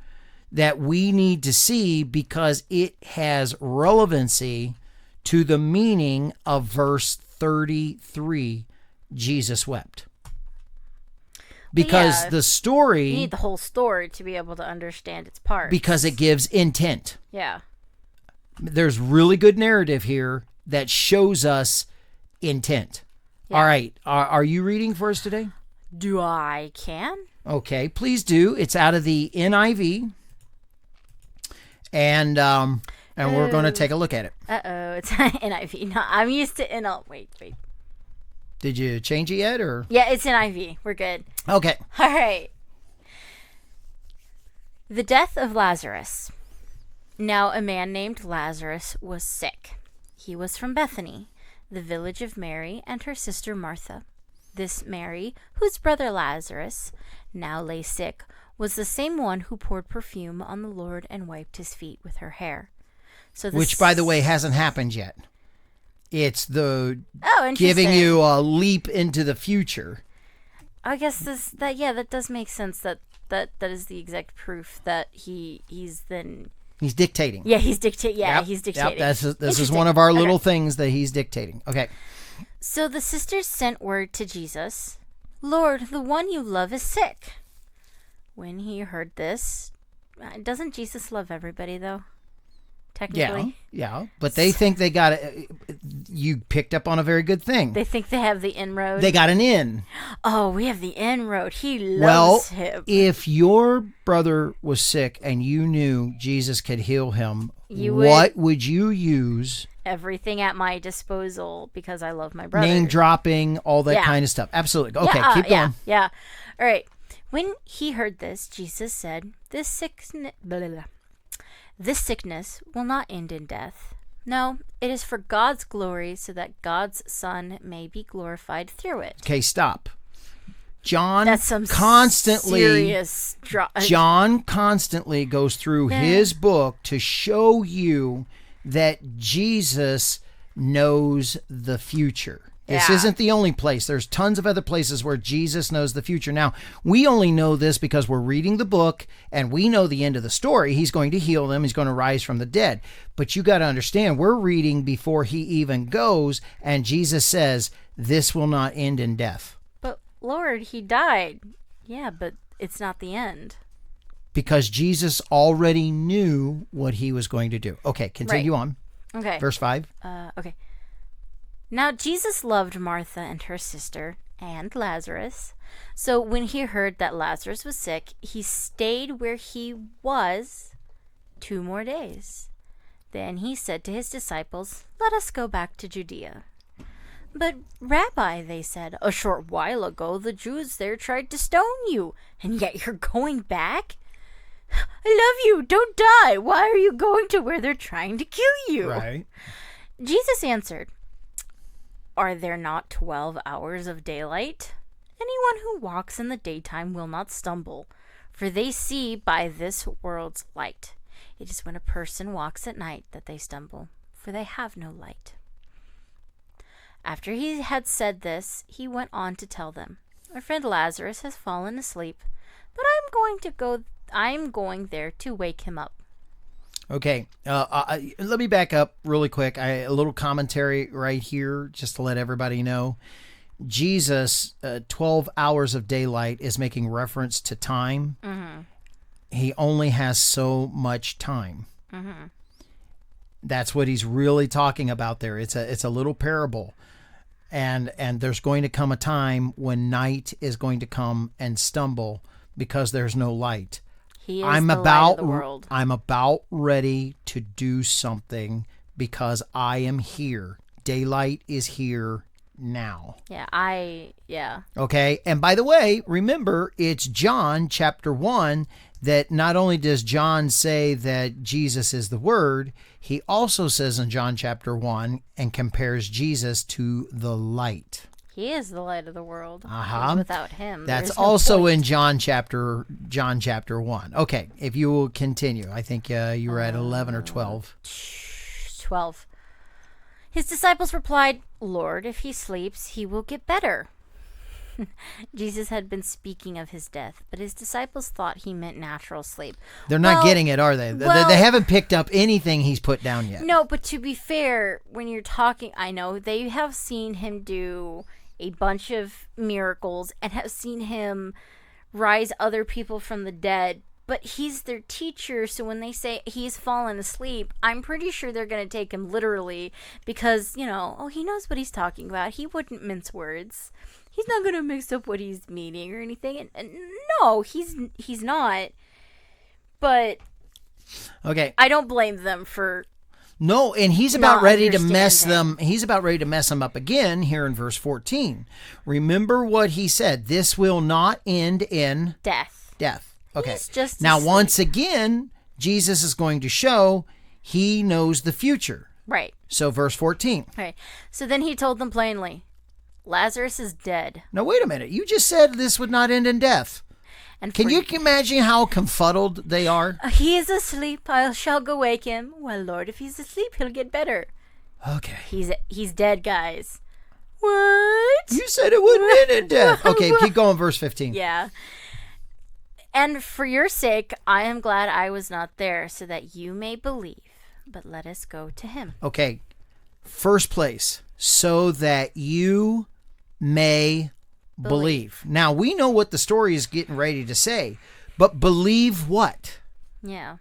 that we need to see, because it has relevancy to the meaning of verse 33, Jesus wept. Because the story... You need the whole story to be able to understand its parts. Because it gives intent. Yeah. There's really good narrative here that shows us intent. Yeah. All right. Are you reading for us today? Do I can? Okay, please do. It's out of the NIV. And we're going to take a look at it. Uh-oh, it's NIV. No, I'm used to NL. Wait. Did you change it yet, or? Yeah, it's NIV. We're good. Okay. All right. The death of Lazarus. Now a man named Lazarus was sick. He was from Bethany, the village of Mary and her sister Martha. This Mary, whose brother Lazarus now lay sick, was the same one who poured perfume on the Lord and wiped his feet with her hair. So which, by the way, hasn't happened yet. It's the interesting. Giving you a leap into the future. I guess that does make sense. That is the exact proof that he's dictating. Yeah, he's dictating. Yeah, he's dictating. Yep, this is one of our little things that he's dictating. Okay. So the sisters sent word to Jesus, "Lord, the one you love is sick." When he heard this, doesn't Jesus love everybody though? Technically. Yeah. But they think they got it. You picked up on a very good thing. They think they have the inroad. They got an in. Oh, we have the inroad. He loves him. If your brother was sick and you knew Jesus could heal him, what would you use? Everything at my disposal, because I love my brother. Name dropping, all that kind of stuff. Absolutely. Okay, keep going. Yeah. All right. When he heard this, Jesus said, This sickness will not end in death. No, it is for God's glory, so that God's Son may be glorified through it. Okay, stop. John That's some constantly serious John constantly goes through his book to show you that Jesus knows the future. This Yeah. isn't the only place. There's tons of other places where Jesus knows the future. Now, we only know this because we're reading the book and we know the end of the story. He's going to heal them. He's going to rise from the dead. But you got to understand, we're reading before he even goes, and Jesus says, this will not end in death. But Lord, he died. Yeah, but it's not the end. Because Jesus already knew what he was going to do. Okay, continue on. Okay. Verse 5. Okay. Now Jesus loved Martha and her sister and Lazarus. So when he heard that Lazarus was sick, he stayed where he was 2 more days. Then he said to his disciples, "Let us go back to Judea." "But, Rabbi," they said, "a short while ago the Jews there tried to stone you, and yet you're going back? I love you. Don't die. Why are you going to where they're trying to kill you?" Right. Jesus answered, "Are there not 12 hours of daylight? Anyone who walks in the daytime will not stumble, for they see by this world's light. It is when a person walks at night that they stumble, for they have no light." After he had said this, he went on to tell them, "My friend Lazarus has fallen asleep, but I'm going there to wake him up." Okay, let me back up really quick. A little commentary right here, just to let everybody know. Jesus, 12 hours of daylight is making reference to time. Mm-hmm. He only has so much time. Mm-hmm. That's what he's really talking about there. It's a little parable. And there's going to come a time when night is going to come and stumble because there's no light. He is the light of the world. I'm about ready to do something because I am here. Daylight is here now. Yeah. Okay. And by the way, remember, it's John chapter 1 that not only does John say that Jesus is the Word, he also says in John chapter 1 and compares Jesus to the light. He is the light of the world. Uh-huh. Without him, That's there's no also point. in John chapter 1. Okay, if you will continue. I think you were at 11 or 12. 12. His disciples replied, "Lord, if he sleeps, he will get better." Jesus had been speaking of his death, but his disciples thought he meant natural sleep. They're not getting it, are they? They haven't picked up anything he's put down yet. No, but to be fair, when you're talking, I know they have seen him do a bunch of miracles and have seen him rise other people from the dead, but he's their teacher, so when they say he's fallen asleep, I'm pretty sure they're going to take him literally because, he knows what he's talking about. He wouldn't mince words. He's not going to mix up what he's meaning or anything. And no, he's not. But okay, I don't blame them for no, and he's about not ready to mess understanding. them. He's about ready to mess them up again here in verse 14. Remember what he said. This will not end in death. Okay. He's just now, asleep. once again, Jesus is going to show he knows the future. Right. So verse 14. Right. So then he told them plainly, "Lazarus is dead." Now, wait a minute. You just said this would not end in death. And Can you imagine how confuddled they are? "He is asleep. I shall go wake him." "Well, Lord, if he's asleep, he'll get better." Okay. He's dead, guys. What? You said it wouldn't end in death. Okay, keep going. Verse 15. Yeah. "And for your sake, I am glad I was not there, so that you may believe. But let us go to him." Okay. First place, so that you may believe. Now, we know what the story is getting ready to say, but believe what? Yeah.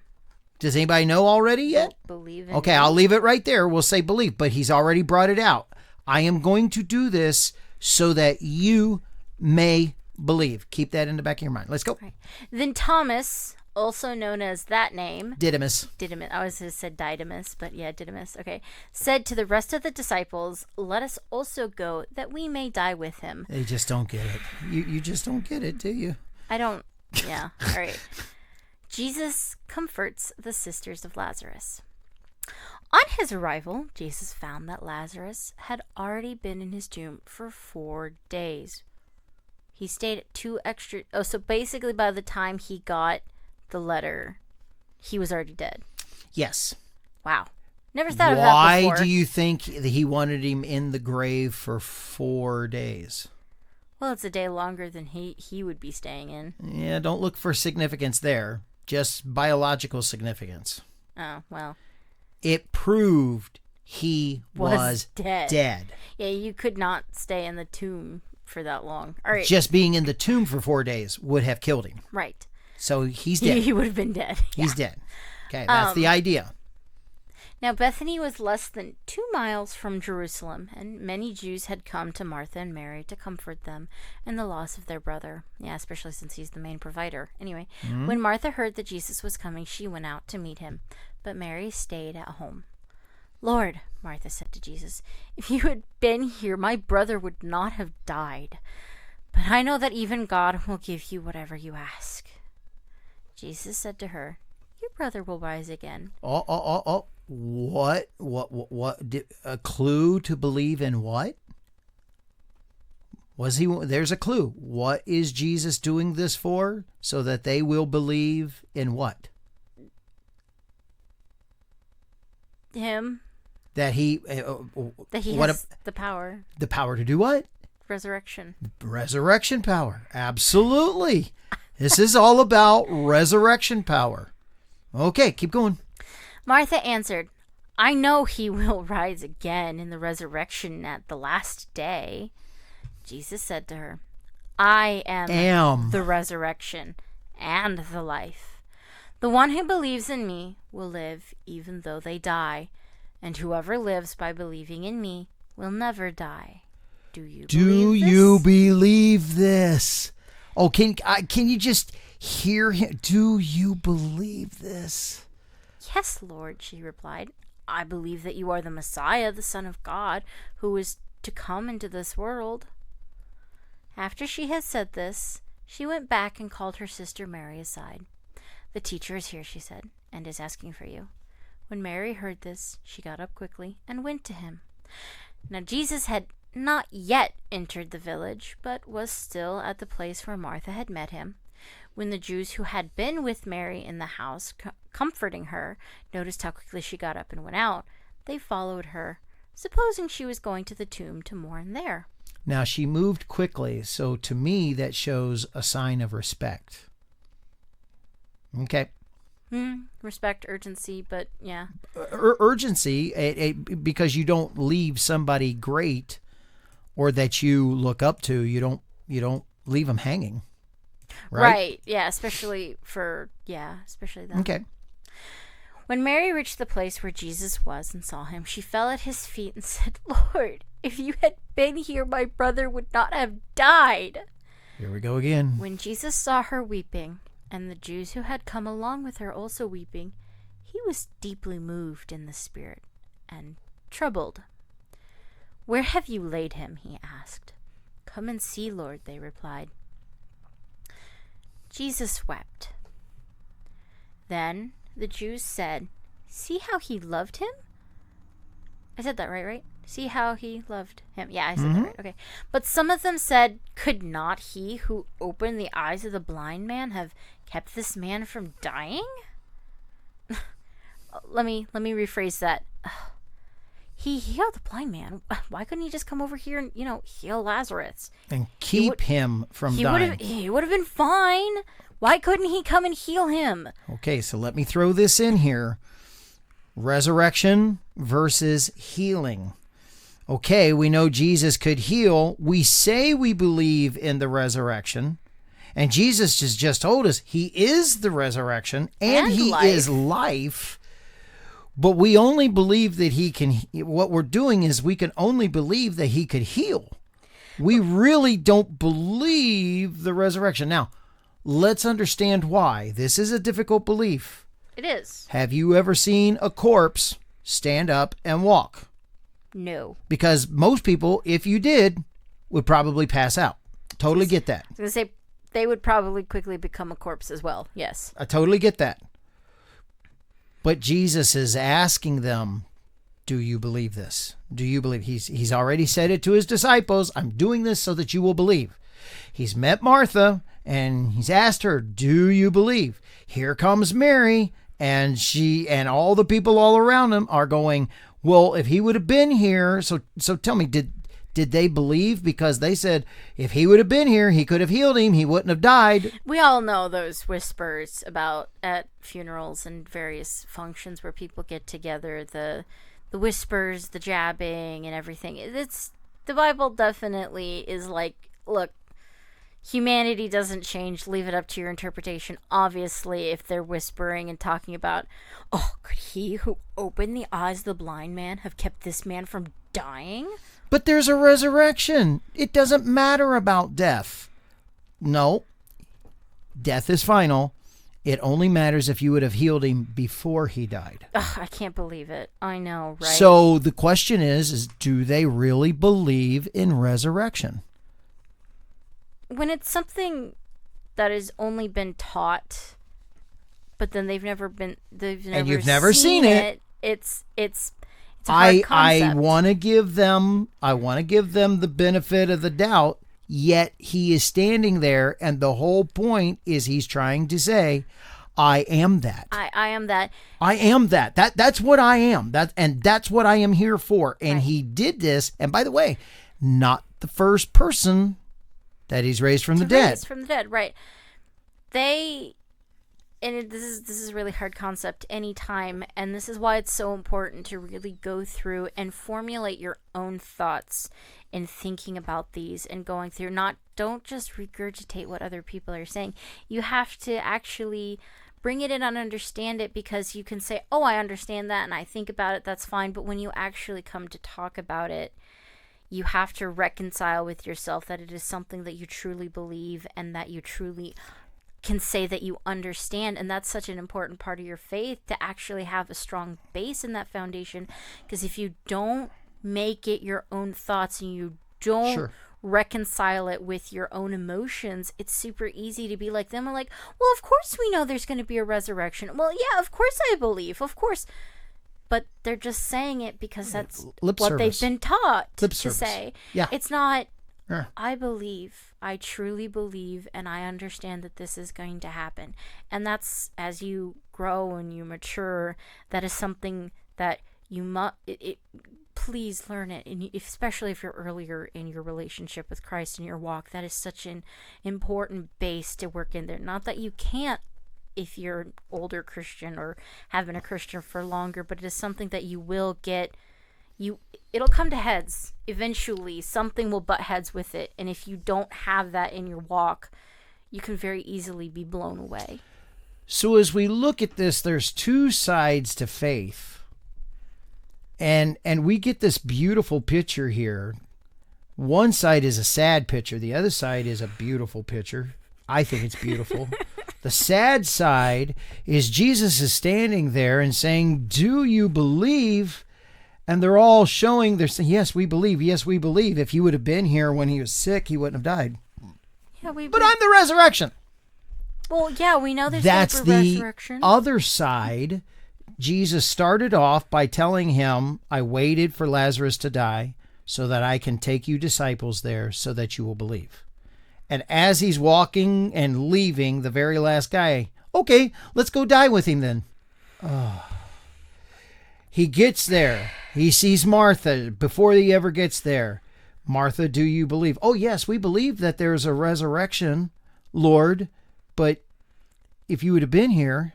Does anybody know already yet? Believe in Okay, him. I'll leave it right there. We'll say believe, but he's already brought it out. I am going to do this so that you may believe. Keep that in the back of your mind. Let's go. Right. Then Thomas, also known as that name, Didymus. I always said Didymus, but yeah, Didymus, okay, said to the rest of the disciples, "Let us also go, that we may die with him." They just don't get it. You just don't get it, do you? Yeah, all right. Jesus comforts the sisters of Lazarus. On his arrival, Jesus found that Lazarus had already been in his tomb for 4 days. He stayed at 2 extra... Oh, so basically by the time he got the letter, he was already dead. Yes. Wow. Never thought of that Why before. do you think that he wanted him in the grave for 4 days? Well, it's a day longer than he would be staying in. Yeah, don't look for significance there. Just biological significance. Oh, well. It proved he was dead. Yeah, you could not stay in the tomb for that long. All right. Just being in the tomb for 4 days would have killed him. Right. So he's dead. He would have been dead. He's dead. Okay, that's the idea. Now, Bethany was less than 2 miles from Jerusalem, and many Jews had come to Martha and Mary to comfort them in the loss of their brother. Yeah, especially since he's the main provider. Anyway, when Martha heard that Jesus was coming, she went out to meet him, but Mary stayed at home. Lord, Martha said to Jesus, if you had been here, my brother would not have died. But I know that even God will give you whatever you ask. Jesus said to her, your brother will rise again. What? A clue to believe in what? There's a clue. What is Jesus doing this for? So that they will believe in what? Him. That he has the power. The power to do what? Resurrection. Resurrection power. Absolutely. This is all about resurrection power. Okay, keep going. Martha answered, I know he will rise again in the resurrection at the last day. Jesus said to her, I am the resurrection and the life. The one who believes in me will live even though they die, and whoever lives by believing in me will never die. Do you believe this? Oh, can you just hear him? Do you believe this? Yes, Lord, she replied. I believe that you are the Messiah, the Son of God, who is to come into this world. After she had said this, she went back and called her sister Mary aside. The teacher is here, she said, and is asking for you. When Mary heard this, she got up quickly and went to him. Now Jesus had not yet entered the village, but was still at the place where Martha had met him. When the Jews who had been with Mary in the house, comforting her, noticed how quickly she got up and went out, they followed her, supposing she was going to the tomb to mourn there. Now she moved quickly, so to me that shows a sign of respect. Okay. Respect, urgency, but yeah. Urgency, because you don't leave somebody great or that you look up to. You don't leave them hanging. Right? Yeah, especially that. Okay. When Mary reached the place where Jesus was and saw him, she fell at his feet and said, Lord, if you had been here, my brother would not have died. Here we go again. When Jesus saw her weeping, and the Jews who had come along with her also weeping, he was deeply moved in the spirit and troubled. Where have you laid him? He asked. Come and see, Lord, they replied. Jesus wept. Then the Jews said, see how he loved him? I said that right? See how he loved him. Yeah, I said that right. Okay. But some of them said, could not he who opened the eyes of the blind man have kept this man from dying? Let me rephrase that. He healed the blind man. Why couldn't he just come over here and, heal Lazarus? And keep him from dying. He would have been fine. Why couldn't he come and heal him? Okay, so let me throw this in here. Resurrection versus healing. Okay, we know Jesus could heal. We say we believe in the resurrection. And Jesus has just told us he is the resurrection and he is life. But we only believe that he can. What we're doing is we can only believe that he could heal. We really don't believe the resurrection. Now, let's understand why. This is a difficult belief. It is. Have you ever seen a corpse stand up and walk? No. Because most people, if you did, would probably pass out. Totally get that. I was going to say, they would probably quickly become a corpse as well. Yes. I totally get that. But Jesus is asking them, do you believe this? Do you believe? He's already said it to his disciples. I'm doing this so that you will believe. He's met Martha and he's asked her, do you believe? Here comes Mary And she and all the people all around him are going, well, if he would have been here, so tell me, did they believe? Because they said if he would have been here, he could have healed him. He wouldn't have died. We all know those whispers about at funerals and various functions where people get together, the whispers, the jabbing and everything. It's the Bible definitely is like, look, humanity doesn't change. Leave it up to your interpretation. Obviously, if they're whispering and talking about, oh, could he who opened the eyes of the blind man have kept this man from dying? But there's a resurrection. It doesn't matter about death. No. Death is final. It only matters if you would have healed him before he died. Ugh, I can't believe it. I know, right? So the question is do they really believe in resurrection? When it's something that has only been taught, but then they've never you've never seen it. It's a hard concept. I want to give them the benefit of the doubt, yet he is standing there and the whole point is he's trying to say, I am that. I am that. I am that. That's what I am. That's what I am here for. And right. He did this, and by the way, not the first person that he's raised from the dead. Raised from the dead, right. This is a really hard concept anytime, and this is why it's so important to really go through and formulate your own thoughts in thinking about these and going through. Don't just regurgitate what other people are saying. You have to actually bring it in and understand it, because you can say, oh, I understand that and I think about it, that's fine, but when you actually come to talk about it, you have to reconcile with yourself that it is something that you truly believe and that you truly can say that you understand. And that's such an important part of your faith, to actually have a strong base in that foundation. Because if you don't make it your own thoughts and you don't reconcile it with your own emotions, it's super easy to be like them and like, well, of course we know there's going to be a resurrection. Well, yeah, of course I believe. Of course. But they're just saying it because that's they've been taught to say. Yeah. It's not, I believe, I truly believe, and I understand that this is going to happen. And that's, as you grow and you mature, that is something that you must, please learn it. And especially if you're earlier in your relationship with Christ and your walk, that is such an important base to work in there. Not that you can't, if you're an older Christian or have been a Christian for longer, but it is something that you will get, it'll come to heads. Eventually, something will butt heads with it. And if you don't have that in your walk, you can very easily be blown away. So as we look at this, there's two sides to faith. And we get this beautiful picture here. One side is a sad picture. The other side is a beautiful picture. I think it's beautiful. The sad side is Jesus is standing there and saying, do you believe? And they're all showing, they're saying, yes, we believe. Yes, we believe. If you would have been here when he was sick, he wouldn't have died. Yeah, but I'm the resurrection. Well, yeah, we know there's That's the resurrection. Other side. Jesus started off by telling him, I waited for Lazarus to die so that I can take you disciples there so that you will believe. And as he's walking and leaving, the very last guy, okay, let's go die with him then. Oh. He gets there. He sees Martha before he ever gets there. Martha, do you believe? Oh, yes, we believe that there's a resurrection, Lord. But if you would have been here,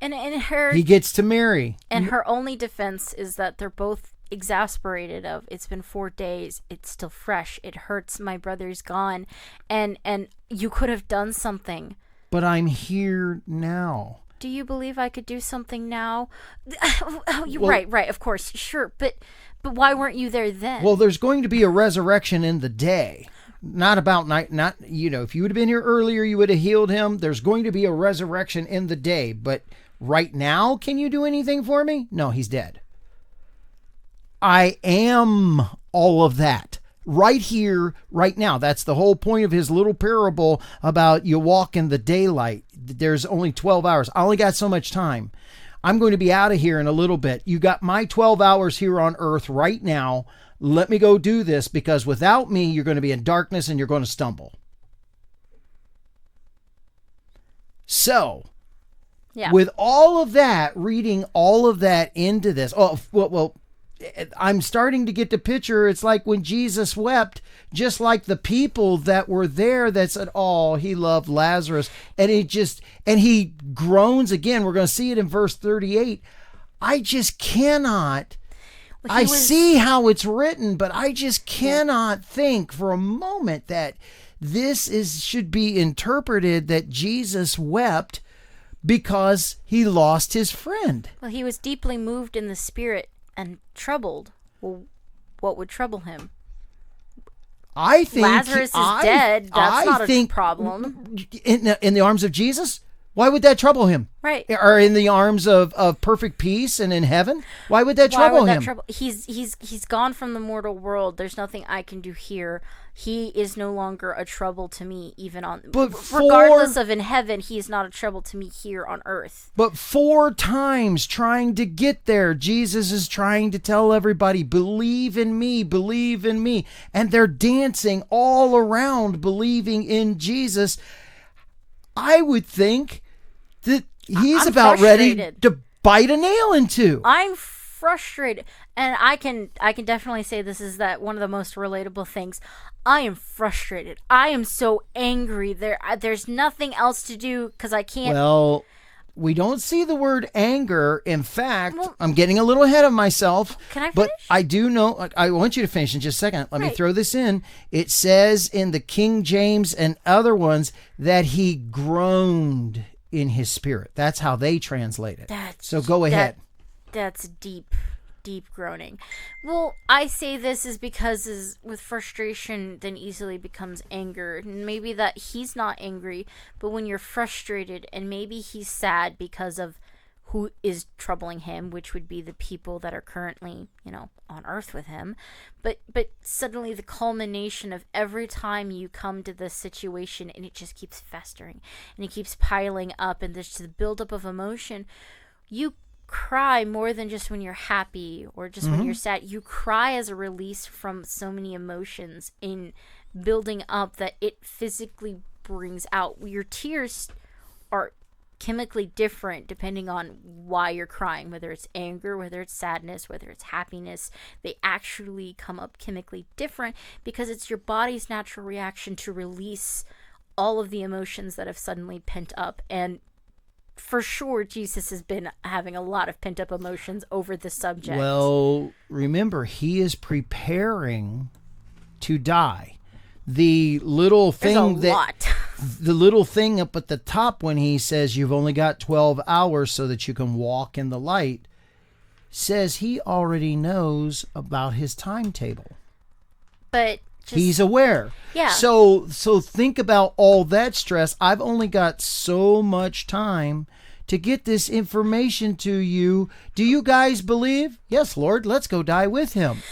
he gets to Mary. And her only defense is that they're both exasperated of, it's been 4 days, it's still fresh, it hurts, my brother's gone, and you could have done something. But I'm here now. Do you believe I could do something now? Right, of course, sure, but why weren't you there then? Well, there's going to be a resurrection in the day. Not about night, not, if you would have been here earlier, you would have healed him. There's going to be a resurrection in the day, but right now, can you do anything for me? No, he's dead. I am all of that right here, right now. That's the whole point of his little parable about you walk in the daylight. There's only 12 hours. I only got so much time. I'm going to be out of here in a little bit. You got my 12 hours here on earth right now. Let me go do this, because without me, you're going to be in darkness and you're going to stumble. So Yeah. With all of that, reading all of that into this. Oh, well, I'm starting to get the picture. It's like when Jesus wept, just like the people that were there that said, oh, he loved Lazarus. And he groans again. We're going to see it in verse 38. I just cannot. I see how it's written, but I just cannot think for a moment that this should be interpreted that Jesus wept because he lost his friend. Well, he was deeply moved in the spirit and troubled. Well, what would trouble him? I think Lazarus is dead. That's not a problem. In the arms of Jesus? Why would that trouble him? Right. Or in the arms of perfect peace and in heaven? Why would that trouble him? He's gone from the mortal world. There's nothing I can do here. He is no longer a trouble to me, even on. Regardless of in heaven, he is not a trouble to me here on earth. But 4 times trying to get there, Jesus is trying to tell everybody, believe in me, believe in me. And they're dancing all around believing in Jesus. I would think that he's about ready to bite a nail in two. I'm frustrated, and I can definitely say this is one of the most relatable things. I am frustrated. I am so angry. There's nothing else to do because I can't. Well, we don't see the word anger. In fact, I'm getting a little ahead of myself. Can I finish? But I do know. I want you to finish in just a second. Let me throw this in. It says in the King James and other ones that he groaned in his spirit. That's how they translate it. So go ahead. That's deep groaning. Well, I say this is because with frustration then easily becomes anger. And maybe that he's not angry, but when you're frustrated and maybe he's sad because of who is troubling him, which would be the people that are currently, on earth with him. But suddenly the culmination of every time you come to this situation and it just keeps festering and it keeps piling up and there's the buildup of emotion, you cry more than just when you're happy or just when you're sad. You cry as a release from so many emotions in building up that it physically brings out. Your tears are chemically different depending on why you're crying, whether it's anger, whether it's sadness, whether it's happiness. They actually come up chemically different because it's your body's natural reaction to release all of the emotions that have suddenly pent up. And for sure, Jesus has been having a lot of pent-up emotions over the subject. Well, remember, he is preparing to die. The little thing the little thing up at the top when he says you've only got 12 hours so that you can walk in the light, says he already knows about his timetable. But he's aware. Yeah. So think about all that stress. I've only got so much time to get this information to you. Do you guys believe? Yes, Lord. Let's go die with him.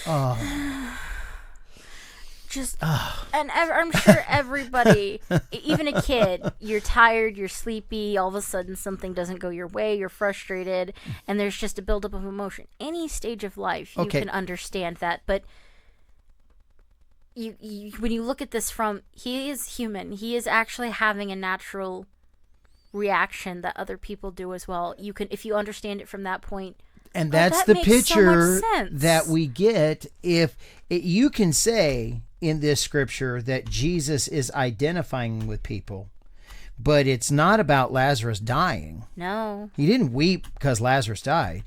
And I'm sure everybody, even a kid, you're tired, you're sleepy, all of a sudden something doesn't go your way, you're frustrated, and there's just a buildup of emotion. Any stage of life, you can understand that, but you when you look at this from, he is human. He is actually having a natural reaction that other people do as well. You can, if you understand it from that point. And that's the picture that we get. If you can say in this scripture that Jesus is identifying with people, but it's not about Lazarus dying. No. He didn't weep because Lazarus died.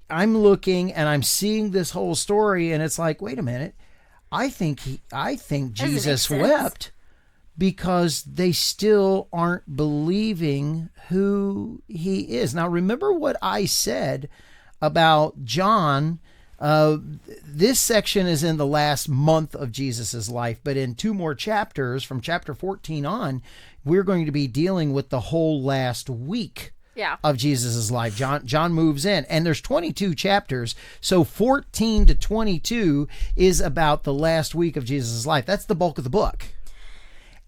I'm looking and I'm seeing this whole story and it's like, wait a minute. I think Jesus wept because they still aren't believing who he is. Now, remember what I said about John. This section is in the last month of Jesus's life, but in 2 more chapters, from chapter 14 on, we're going to be dealing with the whole last week of Jesus's life. John moves in, and there's 22 chapters, so 14 to 22 is about the last week of Jesus's life. That's the bulk of the book.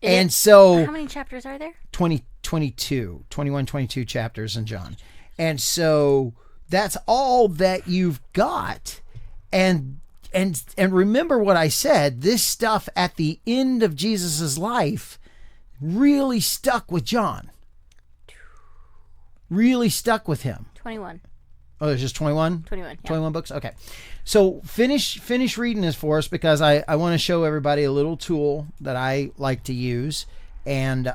And so how many chapters are there? 22 chapters in John. And so that's all that you've got. And remember what I said, this stuff at the end of Jesus's life really stuck with John. really stuck with him. 21. Oh, there's just 21? 21, yeah. 21 books? Okay. So finish reading this for us, because I want to show everybody a little tool that I like to use. And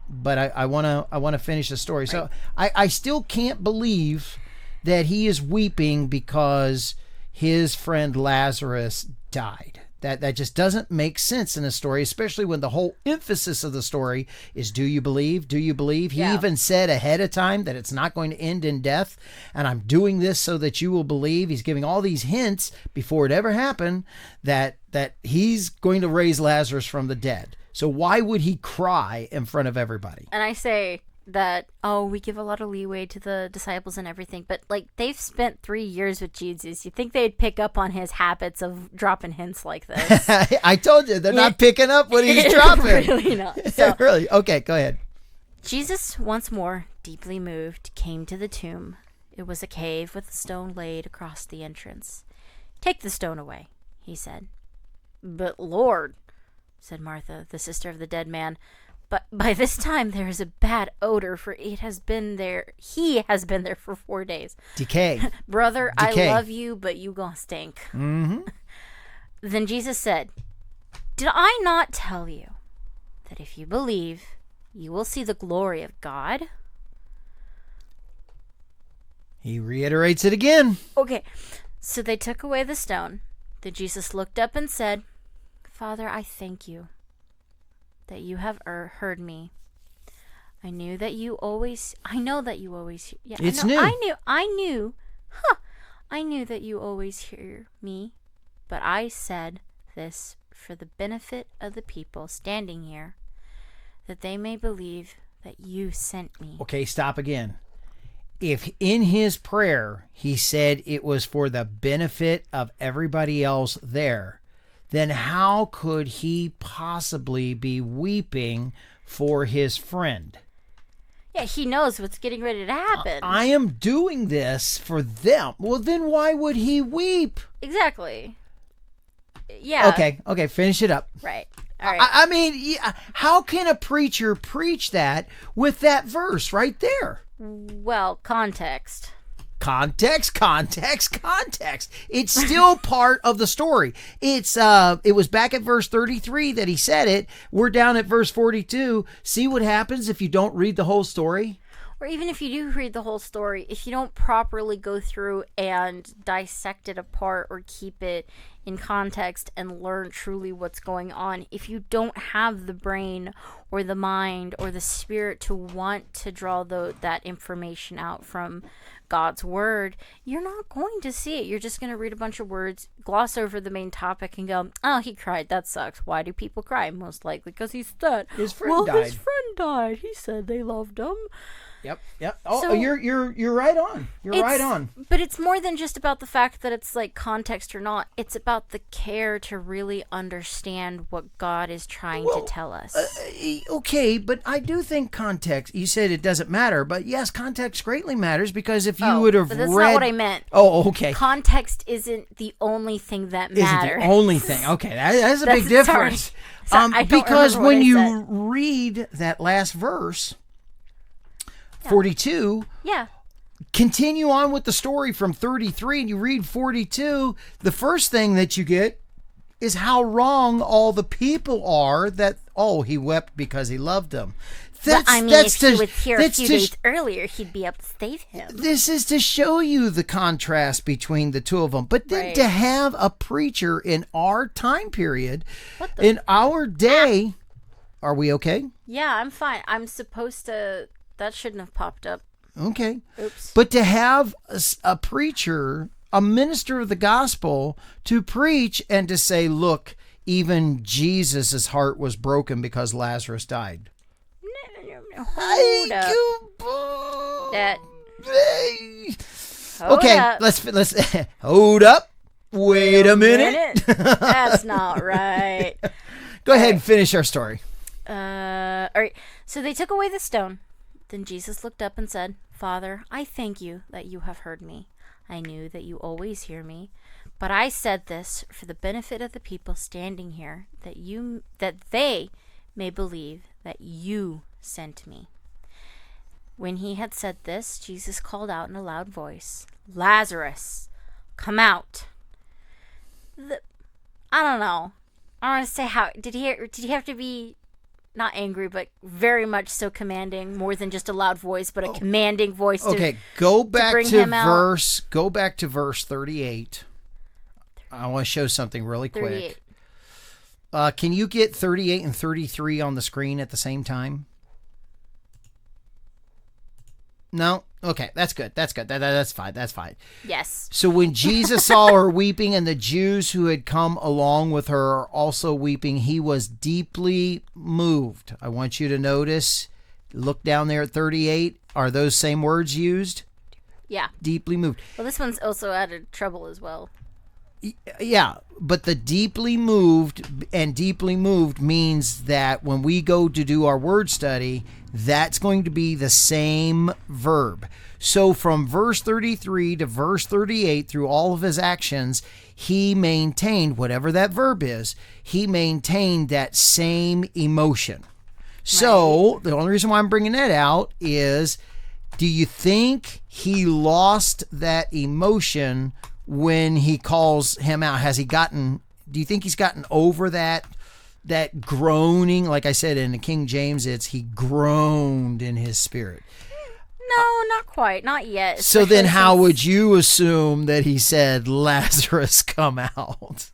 but I want to finish the story. Right. So I still can't believe that he is weeping because his friend Lazarus died. That just doesn't make sense in a story, especially when the whole emphasis of the story is, do you believe? Do you believe? He even said ahead of time that it's not going to end in death, and I'm doing this so that you will believe. He's giving all these hints before it ever happened that he's going to raise Lazarus from the dead. So why would he cry in front of everybody? And I say that, we give a lot of leeway to the disciples and everything, but like, they've spent 3 years with Jesus. You think they'd pick up on his habits of dropping hints like this? I told you, they're not picking up what he's dropping. Really not. So, really? Okay, go ahead. Jesus, once more, deeply moved, came to the tomb. It was a cave with a stone laid across the entrance. "Take the stone away," he said. "But Lord," said Martha, the sister of the dead man, "but by this time there is a bad odor, for he has been there for 4 days." Decay. "Brother, Decay. I love you, but you gonna stink." Mm-hmm. Then Jesus said, "Did I not tell you that if you believe, you will see the glory of God?" He reiterates it again. Okay, so they took away the stone. Then Jesus looked up and said, "Father, I thank you that you have heard me. I know that you always yeah, it's new. I knew that you always hear me, but I said this for the benefit of the people standing here, that they may believe that you sent me." Okay, stop again. If in his prayer he said it was for the benefit of everybody else there, then how could he possibly be weeping for his friend? Yeah, he knows what's getting ready to happen. I am doing this for them. Well, then why would he weep? Exactly. Yeah. Okay, finish it up. Right. All right. I mean, how can a preacher preach that with that verse right there? Well, context. Context. It's still part of the story. It was back at verse 33 that he said it. We're down at verse 42. See what happens if you don't read the whole story? Or even if you do read the whole story, if you don't properly go through and dissect it apart or keep it in context and learn truly what's going on, if you don't have the brain or the mind or the spirit to want to draw that information out from God's word, you're not going to see it. You're just going to read a bunch of words, gloss over the main topic, and go, "Oh, he cried. That sucks. Why do people cry? Most likely because he's dead. His friend died. His friend died. He said they loved him." Yep. Oh, so, you're right on. You're right on. But it's more than just about the fact that it's like context or not. It's about the care to really understand what God is trying to tell us. Okay, but I do think context. You said it doesn't matter, but yes, context greatly matters, because if you would have but that's read, not what I meant. Oh, okay. Context isn't the only thing that matters. Isn't the only thing. Okay, that's a big difference. Sorry, because when you read that last verse, 42. Yeah. Continue on with the story from 33 and you read 42. The first thing that you get is how wrong all the people are that, he wept because he loved them. If he was here a few days earlier, he'd be able to save him. This is to show you the contrast between the two of them. But then to have a preacher in our time period, in our day, are we okay? Yeah, I'm fine. I'm supposed to... That shouldn't have popped up. Okay. Oops. But to have a preacher, a minister of the gospel, to preach and to say, look, even Jesus' heart was broken because Lazarus died. No. Hold up. Okay, let's hold up. Wait a minute. That's not right. Go ahead and finish our story. All right. So they took away the stone. Then Jesus looked up and said, "Father, I thank you that you have heard me. I knew that you always hear me, but I said this for the benefit of the people standing here, that they may believe that you sent me." When he had said this, Jesus called out in a loud voice, Lazarus, come out. I don't know. I don't want to say how did he have to be not angry, but very much so commanding, more than just a loud voice, but a commanding voice. Okay, go back bring to him out. Go back to verse 38. I want to show something really quick. Can you get 38 and 33 on the screen at the same time? No? Okay, that's good. That's good. That's fine. That's fine. Yes. So when Jesus saw her weeping and the Jews who had come along with her also weeping, he was deeply moved. I want you to notice, look down there at 38. Are those same words used? Yeah. Deeply moved. Well, this one's also added trouble as well. Yeah, but the deeply moved means that when we go to do our word study, that's going to be the same verb. So from verse 33 to verse 38, through all of his actions, he maintained, whatever that verb is, he maintained that same emotion. So the only reason why I'm bringing that out is, do you think he lost that emotion when he calls him out? Do you think he's gotten over that groaning? Like I said, in the King James, he groaned in his spirit. No, not quite. Not yet. So then how would you assume that he said, Lazarus, come out?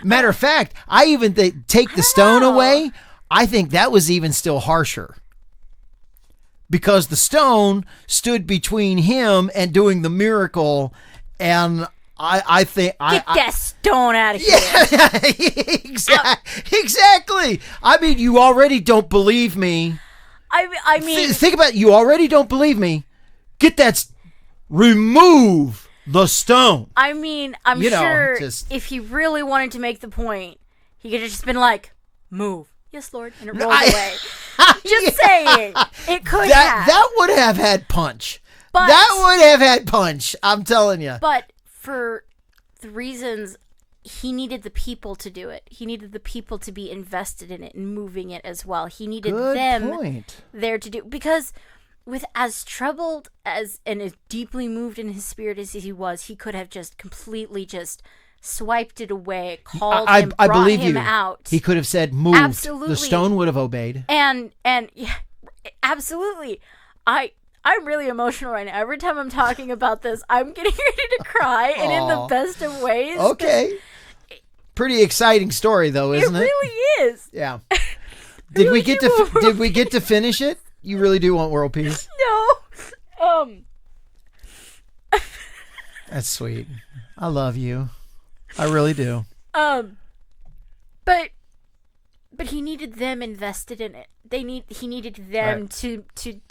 Matter of fact, I even take the stone away. I think that was even still harsher. Because the stone stood between him and doing the miracle, and I think get that stone out of here. Yeah, exactly. I mean, you already don't believe me. I mean, think about it. You already don't believe me. Get that. Remove the stone. I mean, I'm sure if he really wanted to make the point, he could have just been like, "Move." Yes, Lord, and it rolled away. Just saying, it could have. That would have had punch. I'm telling you. But for the reasons, he needed the people to do it. He needed the people to be invested in it and moving it as well. He needed them there to do, because with as troubled as and as deeply moved in his spirit as he was, he could have just completely just swiped it away, called him, brought him out. He could have said, "Move." Absolutely. The stone would have obeyed. And yeah, absolutely. I'm really emotional right now. Every time I'm talking about this, I'm getting ready to cry, and in the best of ways. Okay. Pretty exciting story, though, isn't it? It really is. Yeah. Did we get to finish it? You really do want world peace? No. That's sweet. I love you. I really do. But he needed them invested in it. He needed them to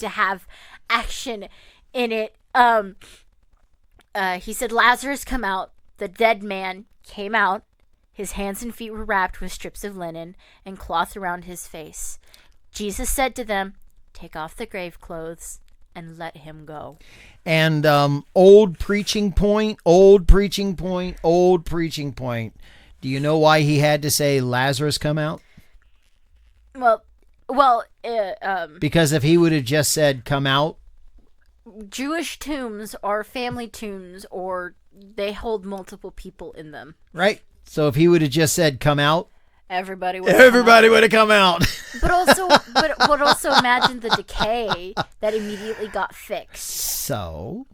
have action in it. He said, Lazarus, come out. The dead man came out. His hands and feet were wrapped with strips of linen and cloth around his face. Jesus said to them, take off the grave clothes and let him go. And old preaching point. Do you know why he had to say, Lazarus, come out? Because if he would have just said, come out. Jewish tombs are family tombs, or they hold multiple people in them. Right. So if he would have just said, come out. Everybody would have come out. But also imagine the decay that immediately got fixed. So?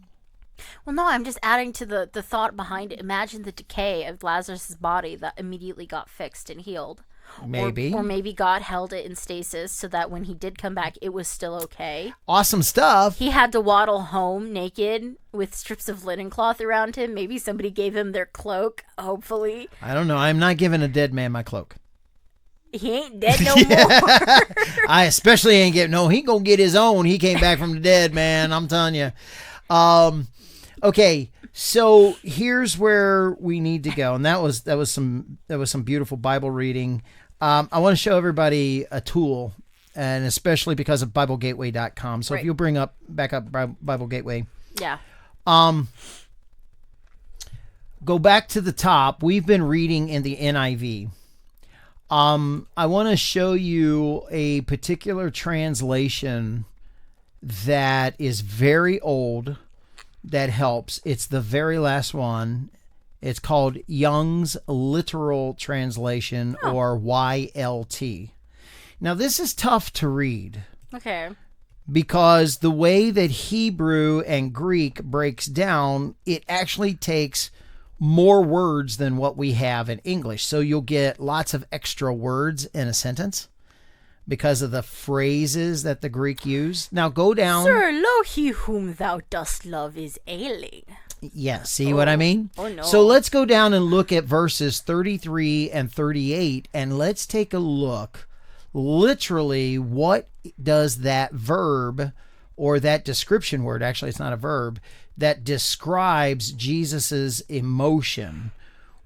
Well, no, I'm just adding to the thought behind it. Imagine the decay of Lazarus' body that immediately got fixed and healed. Maybe. Or maybe God held it in stasis so that when he did come back, it was still okay. Awesome stuff. He had to waddle home naked with strips of linen cloth around him. Maybe somebody gave him their cloak, hopefully. I don't know. I'm not giving a dead man my cloak. He ain't dead no more. I especially ain't getting, no, he gonna get his own. He came back from the dead, man. I'm telling you. Okay, so here's where we need to go. And that was some beautiful Bible reading. I want to show everybody a tool, and especially because of BibleGateway.com. So if you'll back up Bible Gateway. Yeah. Go back to the top. We've been reading in the NIV. I want to show you a particular translation that is very old that helps. It's the very last one. It's called Young's Literal Translation, or YLT. Now, this is tough to read. Okay. Because the way that Hebrew and Greek breaks down, it actually takes more words than what we have in English. So you'll get lots of extra words in a sentence because of the phrases that the Greek use. Now go down. Sir, lo, he whom thou dost love is ailing. Yeah, see what I mean? Oh, no. So let's go down and look at verses 33 and 38, and let's take a look. Literally, what does that verb, or that description word, actually it's not a verb, that describes Jesus's emotion?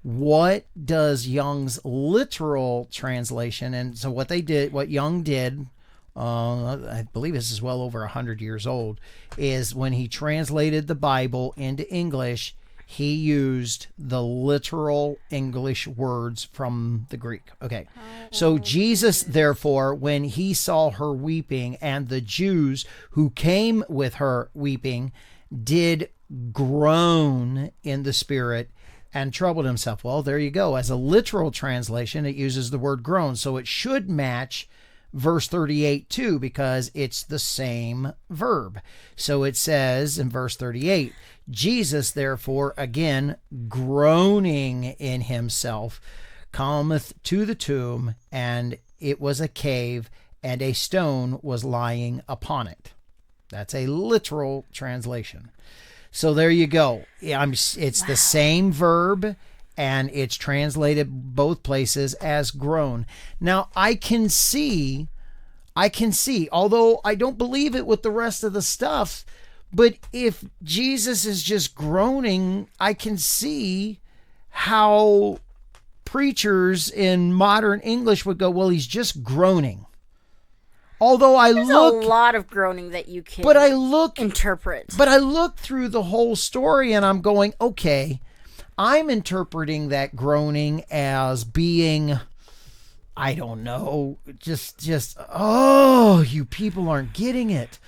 What does Young's literal translation, and so what Young did, I believe this is well over 100 years old, is when he translated the Bible into English, he used the literal English words from the Greek. Okay. So Jesus, therefore, when he saw her weeping, and the Jews who came with her weeping, did groan in the spirit and troubled himself. Well, there you go. As a literal translation, it uses the word groan. So it should match verse 38 too, because it's the same verb. So it says in verse 38, Jesus, therefore, again, groaning in himself, cometh to the tomb, and it was a cave, and a stone was lying upon it. That's a literal translation. So there you go. It's the same verb, and it's translated both places as groan. Now, I can see, although I don't believe it with the rest of the stuff, but if Jesus is just groaning, I can see how preachers in modern English would go, well, he's just groaning. Although There's a lot of groaning that you can interpret. But I look through the whole story and I'm going, okay, I'm interpreting that groaning as being, I don't know, just oh, you people aren't getting it.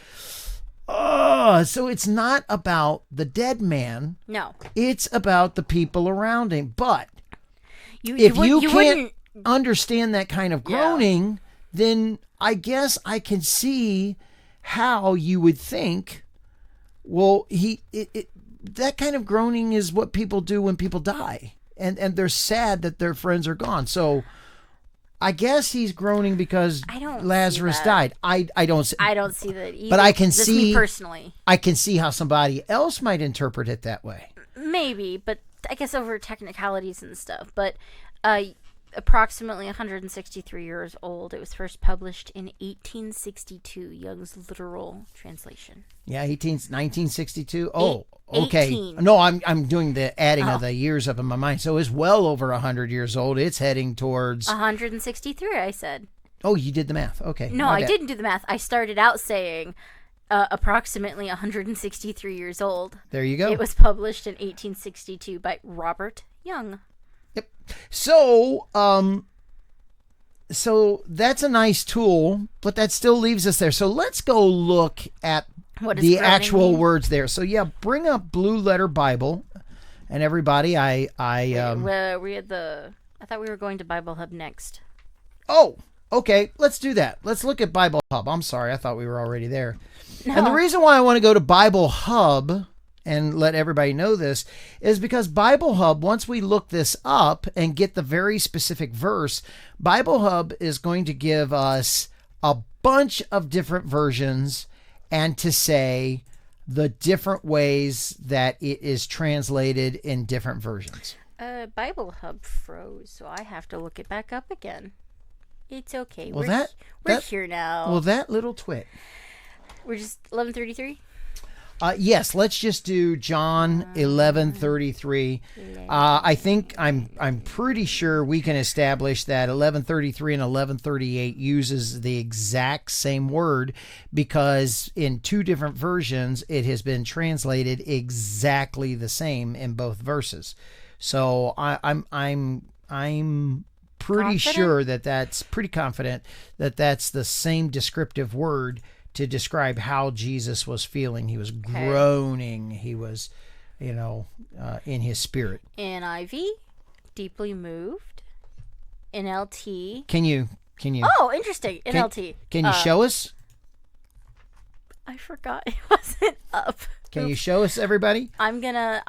Oh, so it's not about the dead man. No. It's about the people around him. But if you can't understand that kind of groaning, then I guess I can see how you would think, well, that kind of groaning is what people do when people die. And they're sad that their friends are gone. So I guess he's groaning because Lazarus died. I don't see that either. But I can see, me personally, I can see how somebody else might interpret it that way. Maybe, but I guess over technicalities and stuff. But approximately 163 years old. It was first published in 1862, Young's literal translation. Yeah, 1962. Oh, okay. 18. No, I'm doing the adding of the years up in my mind. So it's well over 100 years old. It's heading towards 163, I said. Oh, you did the math. Okay. No, I didn't do the math. I started out saying approximately 163 years old. There you go. It was published in 1862 by Robert Young. Yep. So that's a nice tool, but that still leaves us there. So let's go look at the actual words there. So yeah, bring up Blue Letter Bible, and everybody, we had I thought we were going to Bible Hub next. Oh, okay. Let's do that. Let's look at Bible Hub. I'm sorry, I thought we were already there. No. And the reason why I want to go to Bible Hub and let everybody know this is because Bible Hub, once we look this up and get the very specific verse, Bible Hub is going to give us a bunch of different versions and to say the different ways that it is translated in different versions. Bible Hub froze, so I have to look it back up again. It's okay. Well, we're here now. Well, that little twit. We're just 11:33? Yes, let's just do John 11:33. I think I'm pretty sure we can establish that 11:33 and 11:38 uses the exact same word because in two different versions it has been translated exactly the same in both verses. So I'm pretty Confident? sure that that's pretty confident that that's the same descriptive word to describe how Jesus was feeling. He was groaning. He was, in his spirit. NIV, deeply moved. NLT. Can you? Oh, interesting. NLT. Can you show us? I forgot it wasn't up. Can you show us, everybody? I'm gonna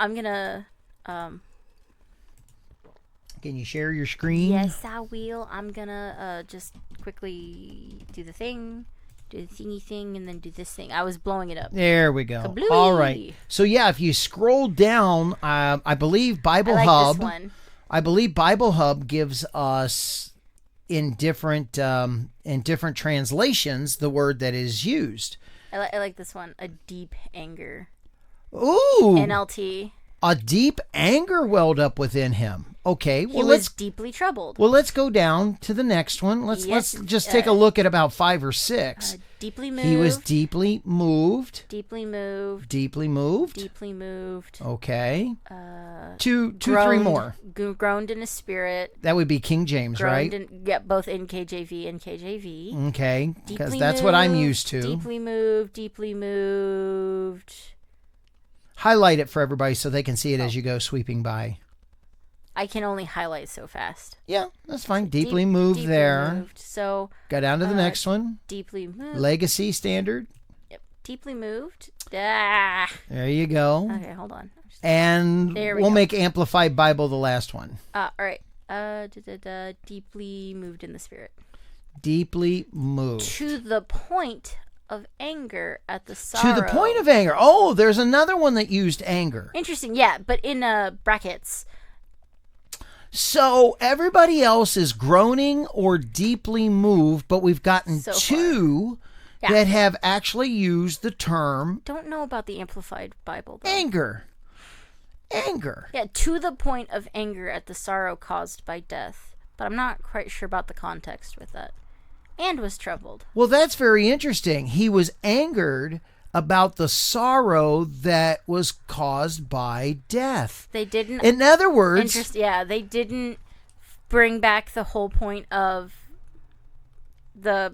Can you share your screen? Yes, I will. I'm gonna just quickly do the thing, do the thingy thing, and then do this thing. I was blowing it up. There we go. Kablooey. All right. So yeah, if you scroll down, I believe Bible I like Hub. this one. I believe Bible Hub gives us in different translations the word that is used. I like this one. A deep anger. Ooh. NLT. A deep anger welled up within him. Okay, He was deeply troubled. Well, let's go down to the next one. Let's just take a look at about 5 or 6. Deeply moved. He was deeply moved. Deeply moved. Deeply moved. Deeply moved. Okay. Two, 3 more. Groaned in his spirit. That would be King James, right? Both in KJV and KJV. Okay, because Deeply that's what I'm moved, used to. Deeply moved. Deeply moved. Highlight it for everybody so they can see it as you go sweeping by. I can only highlight so fast. Yeah, that's fine. Deeply moved deeply there. Moved. So go down to the next one. Deeply moved. Legacy standard. Yep. Deeply moved. Ah. There you go. Okay, hold on. And we'll make Amplified Bible the last one. All right. Deeply moved in the spirit. Deeply moved. To the point of anger at the sorrow. To the point of anger. Oh, there's another one that used anger. Interesting. Yeah, but in brackets. So everybody else is groaning or deeply moved, but we've gotten two that have actually used the term. Don't know about the Amplified Bible, though. Anger. Yeah, to the point of anger at the sorrow caused by death. But I'm not quite sure about the context with that. And was troubled. Well, that's very interesting. He was angered about the sorrow that was caused by death. They didn't. In other words, they didn't bring back the whole point of the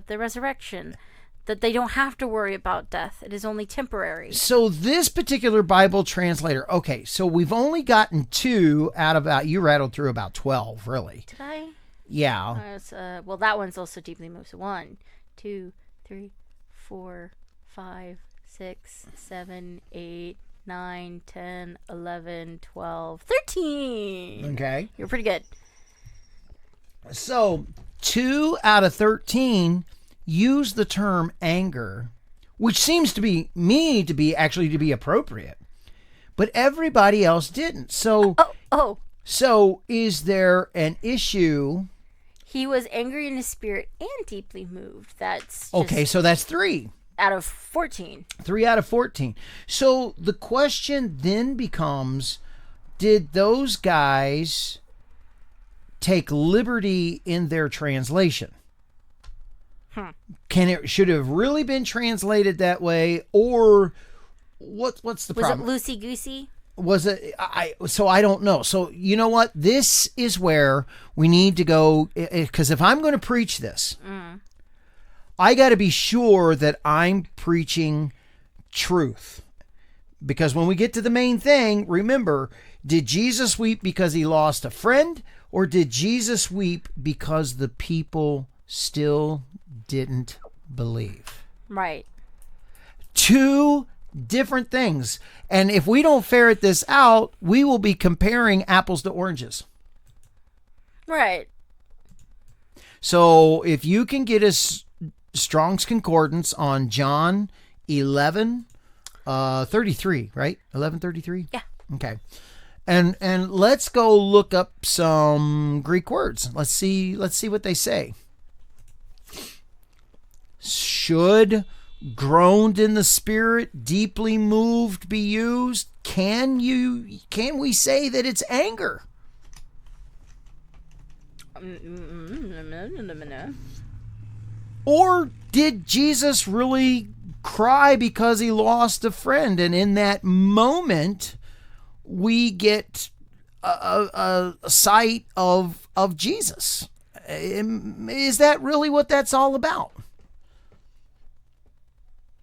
resurrection. That they don't have to worry about death. It is only temporary. So this particular Bible translator, okay, so we've only gotten 2 out of you rattled through about 12, really. Did I? Yeah. Well, that one's also deeply moved. So 1, 2, 3, 4, 5, 6, 7, 8, 9, 10, 11, 12, 13. Okay. You're pretty good. So 2 out of 13 use the term anger, which seems to be to be appropriate, but everybody else didn't. So So is there an issue? He was angry in his spirit and deeply moved. That's okay. So that's 3 out of 14. 3 out of 14. So the question then becomes, did those guys take liberty in their translation? Should it have really been translated that way, or what's the problem? Was it loosey goosey? Was it? So I don't know. So you know what? This is where we need to go, because if I'm going to preach this, I got to be sure that I'm preaching truth. Because when we get to the main thing, remember, did Jesus weep because he lost a friend, or did Jesus weep because the people still didn't believe? Right. 2 different things. And if we don't ferret this out, we will be comparing apples to oranges. Right. So if you can get us Strong's Concordance on John 11:33, right? 11:33? Yeah. Okay. And let's go look up some Greek words. Let's see what they say. Should groaned in the spirit, deeply moved be used? Can we say that it's anger? Or did Jesus really cry because he lost a friend, and in that moment we get a sight of Jesus. Is that really what that's all about?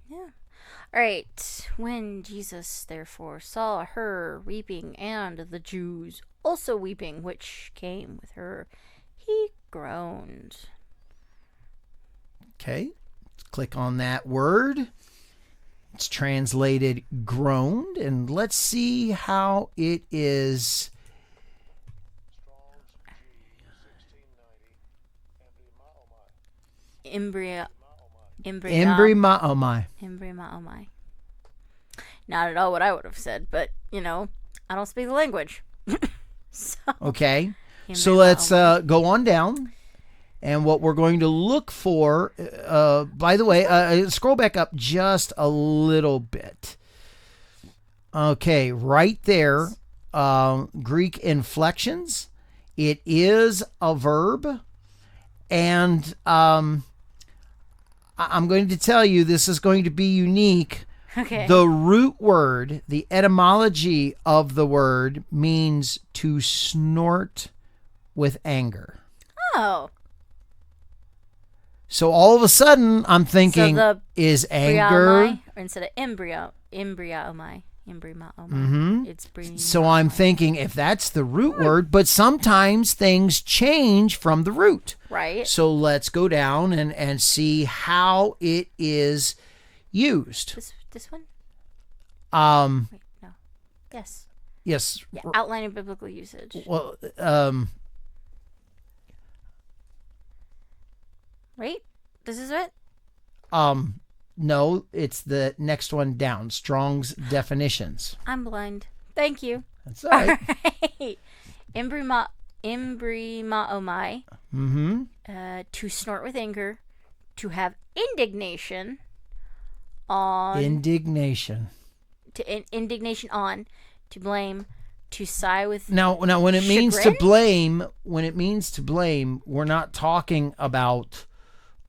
Yeah. All right. When Jesus therefore saw her weeping and the Jews also weeping, which came with her, he groaned. Okay. Let's click on that word. It's translated groaned, and let's see how it is. Embrimaomai. Not at all what I would have said, but, I don't speak the language. Okay. So let's go on down. And what we're going to look for, by the way, scroll back up just a little bit. Okay, right there, Greek inflections. It is a verb. And I'm going to tell you, this is going to be unique. Okay. The root word, the etymology of the word means to snort with anger. Oh. So all of a sudden, I'm thinking, is anger... Instead of embriaomai. Mm-hmm. It's bringing. So I'm thinking, if that's the root word, but sometimes things change from the root. Right. So let's go down and see how it is used. This one? Wait, no. Yes. Yes. Yeah, outline of biblical usage. Well, Wait, this is it? No, it's the next one down. Strong's definitions. I'm blind. Thank you. That's all right. Embrimaomai. Mm-hmm. To snort with anger. To have indignation on. Indignation. Indignation on. To blame. To sigh with. Now, when it chagrin? means to blame, we're not talking about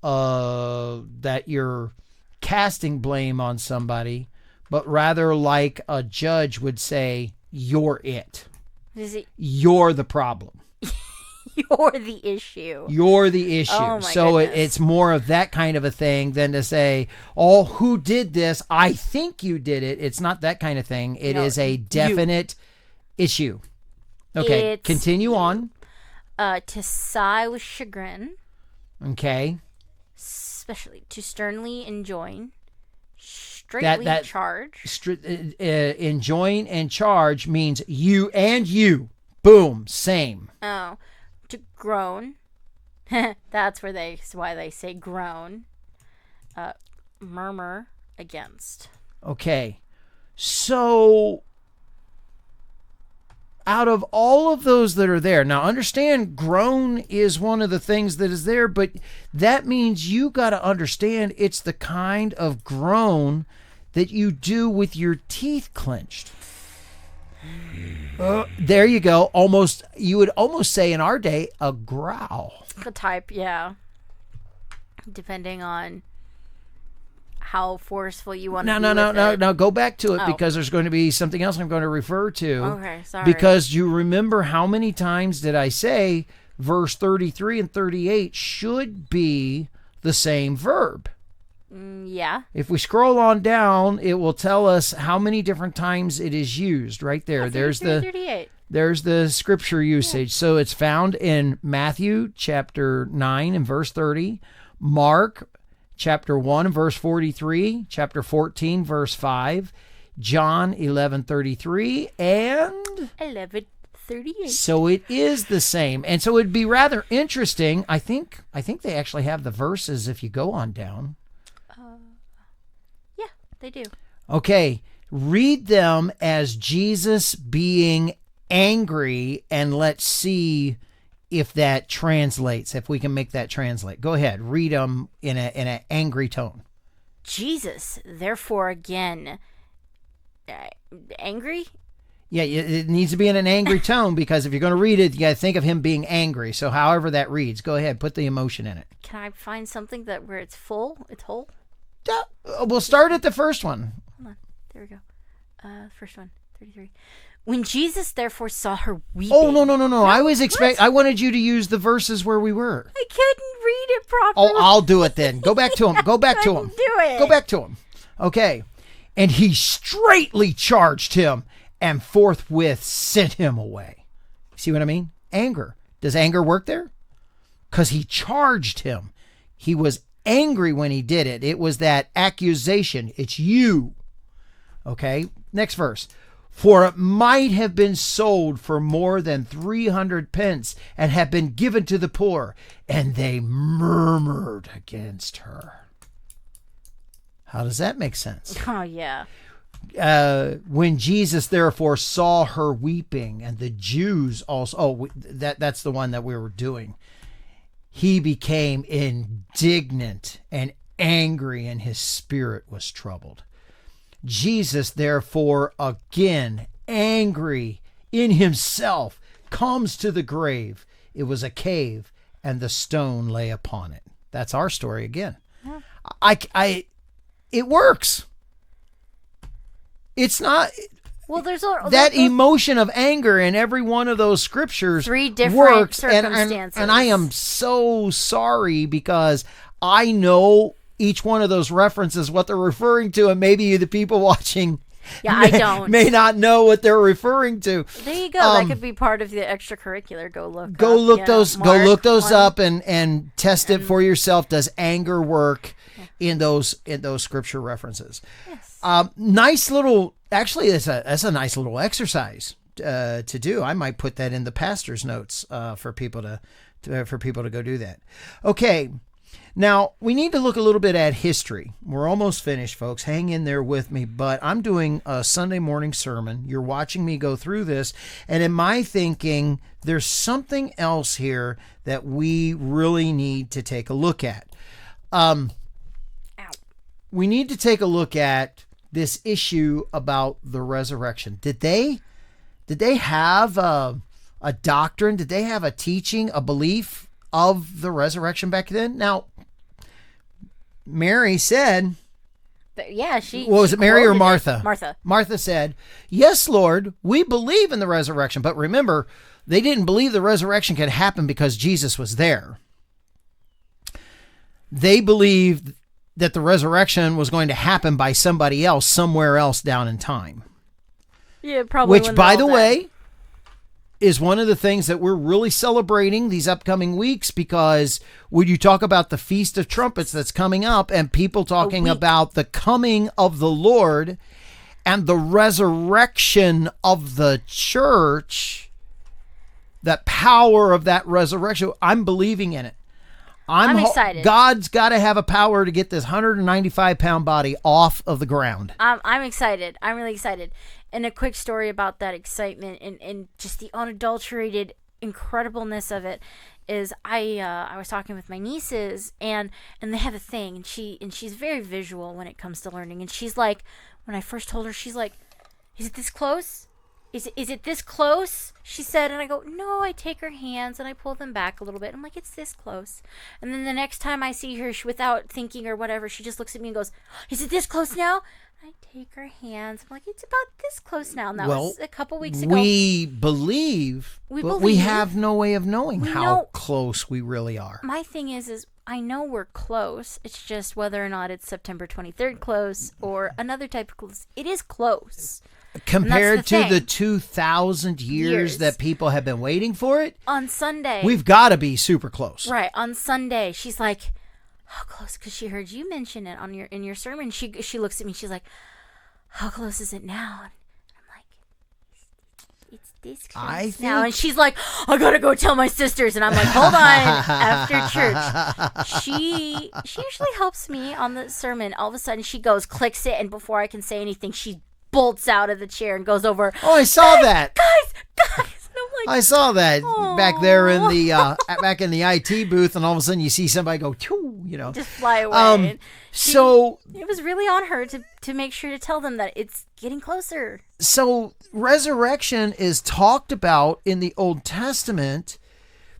that you're casting blame on somebody, but rather like a judge would say, you're it. You're the problem. You're the issue. You're the issue. Oh my so goodness. it's more of that kind of a thing than to say, oh, who did this? I think you did it. It's not that kind of thing. It is a definite issue. Okay, continue on. To sigh with chagrin. Okay. Especially to sternly enjoin. Straightly charge. Enjoin and charge means you and you. Boom. Same. Oh. To groan. That's why they say groan. Murmur against. Okay. So out of all of those that are there, now understand groan is one of the things that is there, but that means you got to understand it's the kind of groan that you do with your teeth clenched. There you go. You would almost say in our day, a growl. The type, yeah. Depending on how forceful you want to be. No. Go back to it because there's going to be something else I'm going to refer to. Okay, sorry. Because you remember how many times did I say verse 33 and 38 should be the same verb? Yeah. If we scroll on down, it will tell us how many different times it is used right there. Yeah, there's 38. There's the scripture usage. Yeah. So it's found in Matthew chapter 9 and verse 30, Mark chapter 1 and verse 43, chapter 14 verse 5, John 11:33, and 11:38. So it is the same. And so it'd be rather interesting. I think they actually have the verses if you go on down. Yeah, they do. Okay, read them as Jesus being angry, and let's see if that translates, if we can make that translate. Go ahead, read them in an angry tone. Jesus, therefore again, angry? Yeah, it needs to be in an angry tone, because if you're going to read it, you got to think of him being angry. So however that reads, go ahead, put the emotion in it. Can I find something where it's full, it's whole? We'll start at the first one. Hold on, there we go. First one, 33. When Jesus therefore saw her weeping. Oh, no. I wanted you to use the verses where we were. I couldn't read it properly. Oh, I'll do it then. Go back to him. Go back to him. Do it. Go back to him. Okay. And he straightly charged him and forthwith sent him away. See what I mean? Anger. Does anger work there? Because he charged him. He was angry when he did it. It was that accusation. It's you. Okay. Next verse. For it might have been sold for more than 300 pence and have been given to the poor. And they murmured against her. How does that make sense? Oh, yeah. When Jesus therefore saw her weeping, and the Jews also, that's the one that we were doing. He became indignant and angry, and his spirit was troubled. Jesus, therefore, again, angry in himself, comes to the grave. It was a cave, and the stone lay upon it. That's our story again. Yeah. It works. It's not. Well, there's that emotion of anger in every one of those scriptures. 3 different works, circumstances. And I am so sorry because I know each one of those references, what they're referring to, and maybe the people watching I don't. may not know what they're referring to. There you go. That could be part of the extracurricular. Go look those up and test it for yourself. Does anger work in those scripture references? Yes. Nice little. Actually, that's a nice little exercise to do. I might put that in the pastor's notes for people to go do that. Okay. Now, we need to look a little bit at history. We're almost finished, folks. Hang in there with me. But I'm doing a Sunday morning sermon. You're watching me go through this. And in my thinking, there's something else here that we really need to take a look at. We need to take a look at this issue about the resurrection. Did they have a doctrine? Did they have a teaching, a belief of the resurrection back then? Now, Mary said, was it Mary or Martha? Martha. Martha said, "Yes, Lord, we believe in the resurrection." But remember, they didn't believe the resurrection could happen because Jesus was there. They believed that the resurrection was going to happen by somebody else, somewhere else down in time. Yeah, probably. Which, by the way, is one of the things that we're really celebrating these upcoming weeks, because when you talk about the Feast of Trumpets that's coming up and people talking about the coming of the Lord and the resurrection of the church, that power of that resurrection, I'm believing in it. I'm excited. God's got to have a power to get this 195-pound body off of the ground. I'm excited. I'm really excited. And a quick story about that excitement and just the unadulterated incredibleness of it is I was talking with my nieces and they have a thing and she's very visual when it comes to learning, and she's like, when I first told her, she's like, "Is it this close? Is it this close?" She said, and I go, "No." I take her hands and I pull them back a little bit. I'm like, "It's this close." And then the next time I see her, without thinking or whatever, she just looks at me and goes, "Is it this close now?" I take her hands. I'm like, "It's about this close now." And that was a couple weeks ago. We believe, but we have no way of knowing how close we really are. My thing is I know we're close. It's just whether or not it's September 23rd close or another type of close. It is close. Compared to the 2,000 years that people have been waiting for it. On Sunday. We've got to be super close. Right. On Sunday, she's like, "How close?" Because she heard you mention it in your sermon. She looks at me. She's like, "How close is it now?" And I'm like, "It's this close now." And she's like, "I gotta go tell my sisters." And I'm like, "Hold on." After church, she usually helps me on the sermon. All of a sudden, she clicks it, and before I can say anything, she bolts out of the chair and goes over. Oh, I saw that. Guys. Like, I saw that back there in the back in the IT booth, and all of a sudden you see somebody go, just fly away. So it was really on her to make sure to tell them that it's getting closer. So resurrection is talked about in the Old Testament,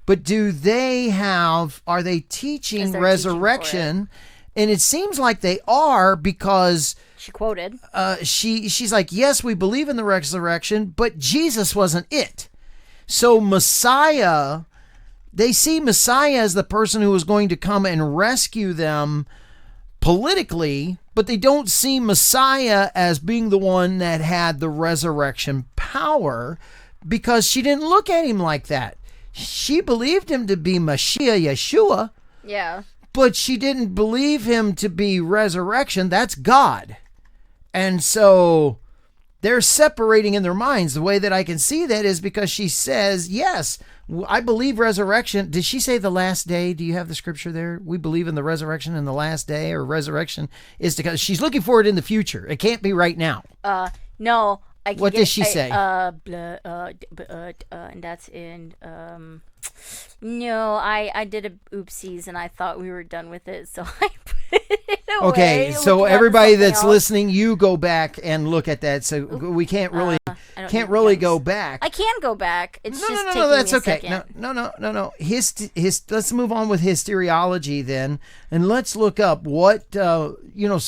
but are they teaching resurrection? And it seems like they are, because she quoted. She's like, yes, we believe in the resurrection, but Jesus wasn't it. So Messiah, they see Messiah as the person who was going to come and rescue them politically, but they don't see Messiah as being the one that had the resurrection power, because she didn't look at him like that. She believed him to be Mashiach, Yeshua. Yeah. But she didn't believe him to be resurrection. That's God. And so they're separating in their minds. The way that I can see that is because she says, yes, I believe resurrection. Did she say the last day? Do you have the scripture there? We believe in the resurrection in the last day, or resurrection is to come. She's looking for it in the future. It can't be right now. No. What does she say? And that's in, no, I did a oopsies and I thought we were done with it, so I put it away. Okay, so everybody that's listening, you go back and look at that. So we can't really go back. I can go back. It's just taking no, that's me a okay. second. No. Let's move on with hysteriology then, and let's look up what So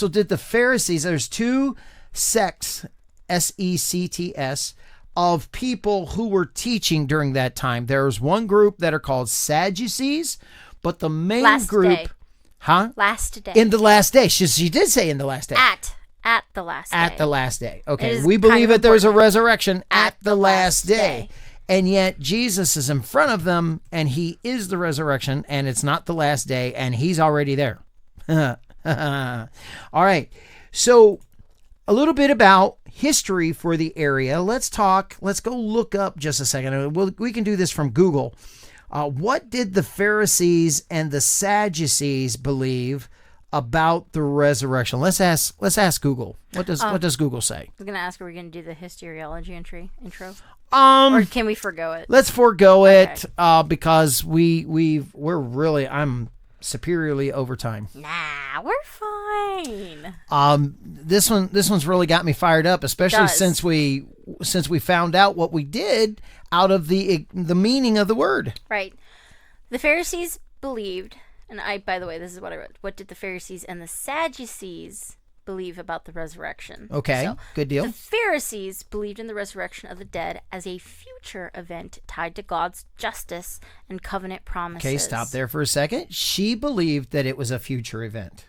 did the Pharisees? There's two sects, sects, of people who were teaching during that time. There's one group that are called Sadducees, but the main group, last day. In the last day. She did say in the last day. At the last day. At the last day. Okay, we believe that there's a resurrection at the last day. And yet Jesus is in front of them, and he is the resurrection, and it's not the last day, and he's already there. All right. So a little bit about history for the area. Let's go look up just a second. We can do this from Google. What did the Pharisees and the Sadducees believe about the resurrection? Let's ask Google. What does Google say? I was gonna ask, are we gonna do the hysteriology intro? Or can we forgo it? Let's forego it because I'm superiorly over time. Nah, we're fine. This one's really got me fired up, especially since we found out what we did out of the meaning of the word. Right. The Pharisees believed, and by the way, this is what I wrote. What did the Pharisees and the Sadducees believe about the resurrection? Okay, so, good deal. The Pharisees believed in the resurrection of the dead as a future event tied to God's justice and covenant promises. Okay, stop there for a second. She believed that it was a future event,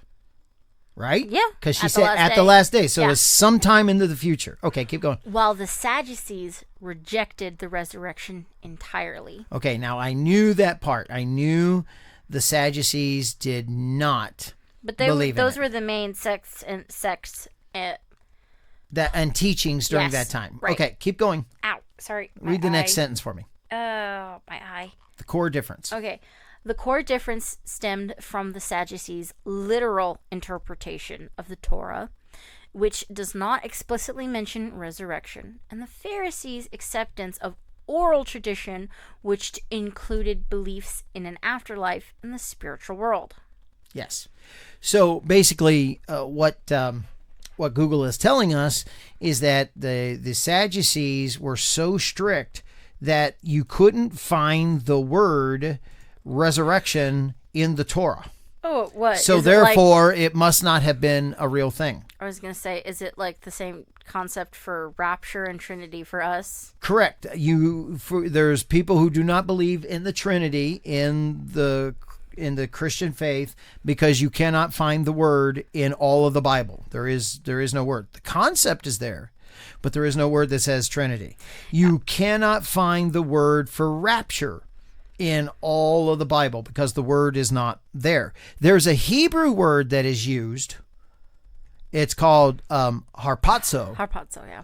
right? Yeah. Because she said at the last day, so it's sometime into the future. Okay, keep going. While the Sadducees rejected the resurrection entirely. Okay, now I knew that part. I knew the Sadducees did not believe in those it. were the main sects and teachings during that time. Right. Okay, keep going. Ow, sorry. Read the next sentence for me. Oh, my eye. The core difference. Okay. The core difference stemmed from the Sadducees' literal interpretation of the Torah, which does not explicitly mention resurrection, and the Pharisees' acceptance of oral tradition, which included beliefs in an afterlife in the spiritual world. Yes. So basically, what Google is telling us is that the Sadducees were so strict that you couldn't find the word resurrection in the Torah. Oh, what? So therefore, it must not have been a real thing. I was going to say, is it like the same concept for rapture and Trinity for us? Correct. There's people who do not believe in the Trinity in the Christian faith because you cannot find the word in all of the Bible. There is no word. The concept is there, but there is no word that says Trinity. You cannot find the word for rapture in all of the Bible because the word is not there. There's a Hebrew word that is used. It's called harpazo. Harpazo, yeah.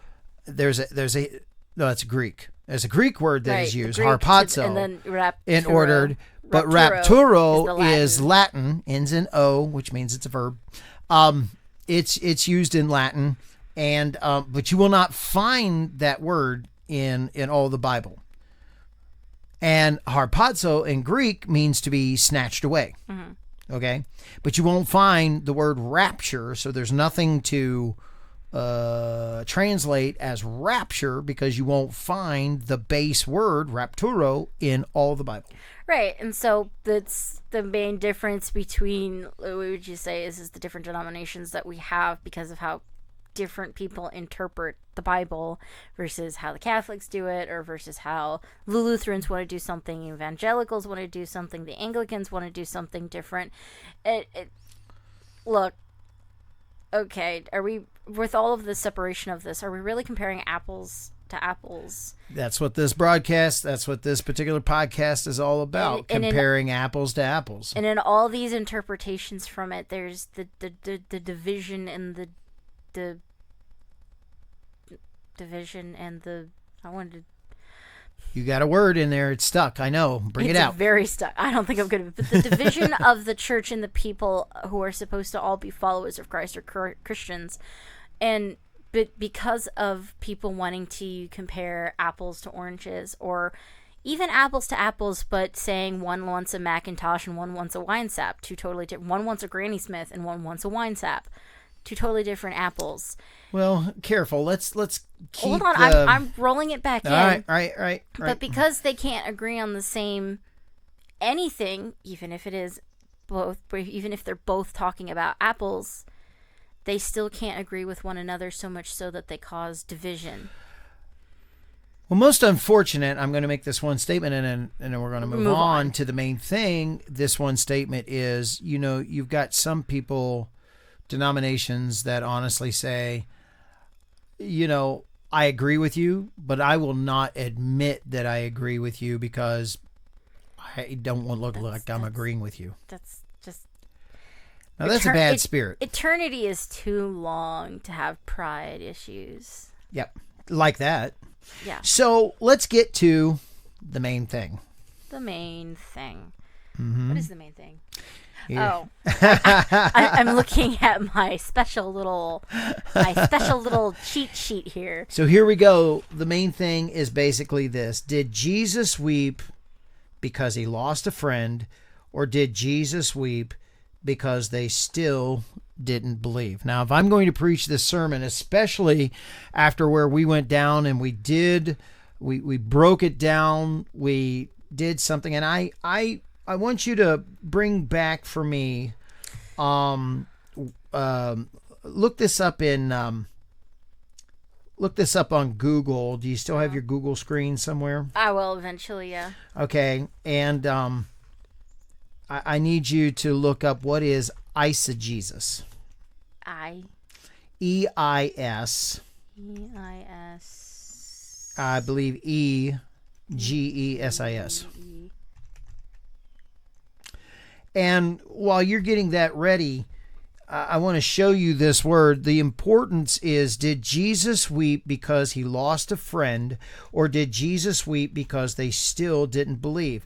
No, it's Greek. There's a Greek word that is used, harpazo, and then but rapturo is Latin, ends in O, which means it's a verb. It's used in Latin, and but you will not find that word in all the Bible. And harpazo in Greek means to be snatched away. Mm-hmm. Okay, but you won't find the word rapture, so there's nothing to translate as rapture because you won't find the base word rapturo in all the Bible. Right, and so that's the main difference between, what would you say, is the different denominations that we have because of how different people interpret the Bible versus how the Catholics do it, or versus how the Lutherans want to do something, evangelicals want to do something, the Anglicans want to do something different. Look, okay, are we, with all of the separation of this, are we really comparing apples to apples? That's what this particular podcast is all about, comparing apples to apples. And in all these interpretations from it, there's the division and the division and the, I wanted to, you got a word in there. It's stuck. I know. Bring it out. It's very stuck. I don't think I'm going to. But the division of the church and the people who are supposed to all be followers of Christ or Christians. But because of people wanting to compare apples to oranges, or even apples to apples, but saying one wants a Macintosh and one wants a wine sap, two totally different. One wants a Granny Smith and one wants a wine sap. Two totally different apples. Well, careful. Let's keep. Hold on, I'm rolling it back in. All right. But because they can't agree on the same anything, even if they're both talking about apples, they still can't agree with one another, so much so that they cause division. Well, most unfortunate, I'm going to make this one statement, and then we're going to move on to the main thing. This one statement is, you've got some people, denominations, that honestly say, I agree with you, but I will not admit that I agree with you because I don't want to look like I'm agreeing with you. That's just... Now, that's a bad spirit. Eternity is too long to have pride issues. Yep, like that. Yeah. So let's get to the main thing. The main thing. Mm-hmm. What is the main thing? Yeah. Oh, I'm looking at my special little cheat sheet here. So here we go. The main thing is basically this: did Jesus weep because he lost a friend, or did Jesus weep because they still didn't believe? Now, if I'm going to preach this sermon, especially after where we went down and we broke it down, we did something, and I want you to bring back for me, look this up on Google. Do you still have your Google screen somewhere? I will eventually, yeah. Okay, and I need you to look up what is eisegesis. E-I-S. E-I-S. I believe E-G-E-S-I-S. And while you're getting that ready, I want to show you this word. The importance is, did Jesus weep because he lost a friend, or did Jesus weep because they still didn't believe?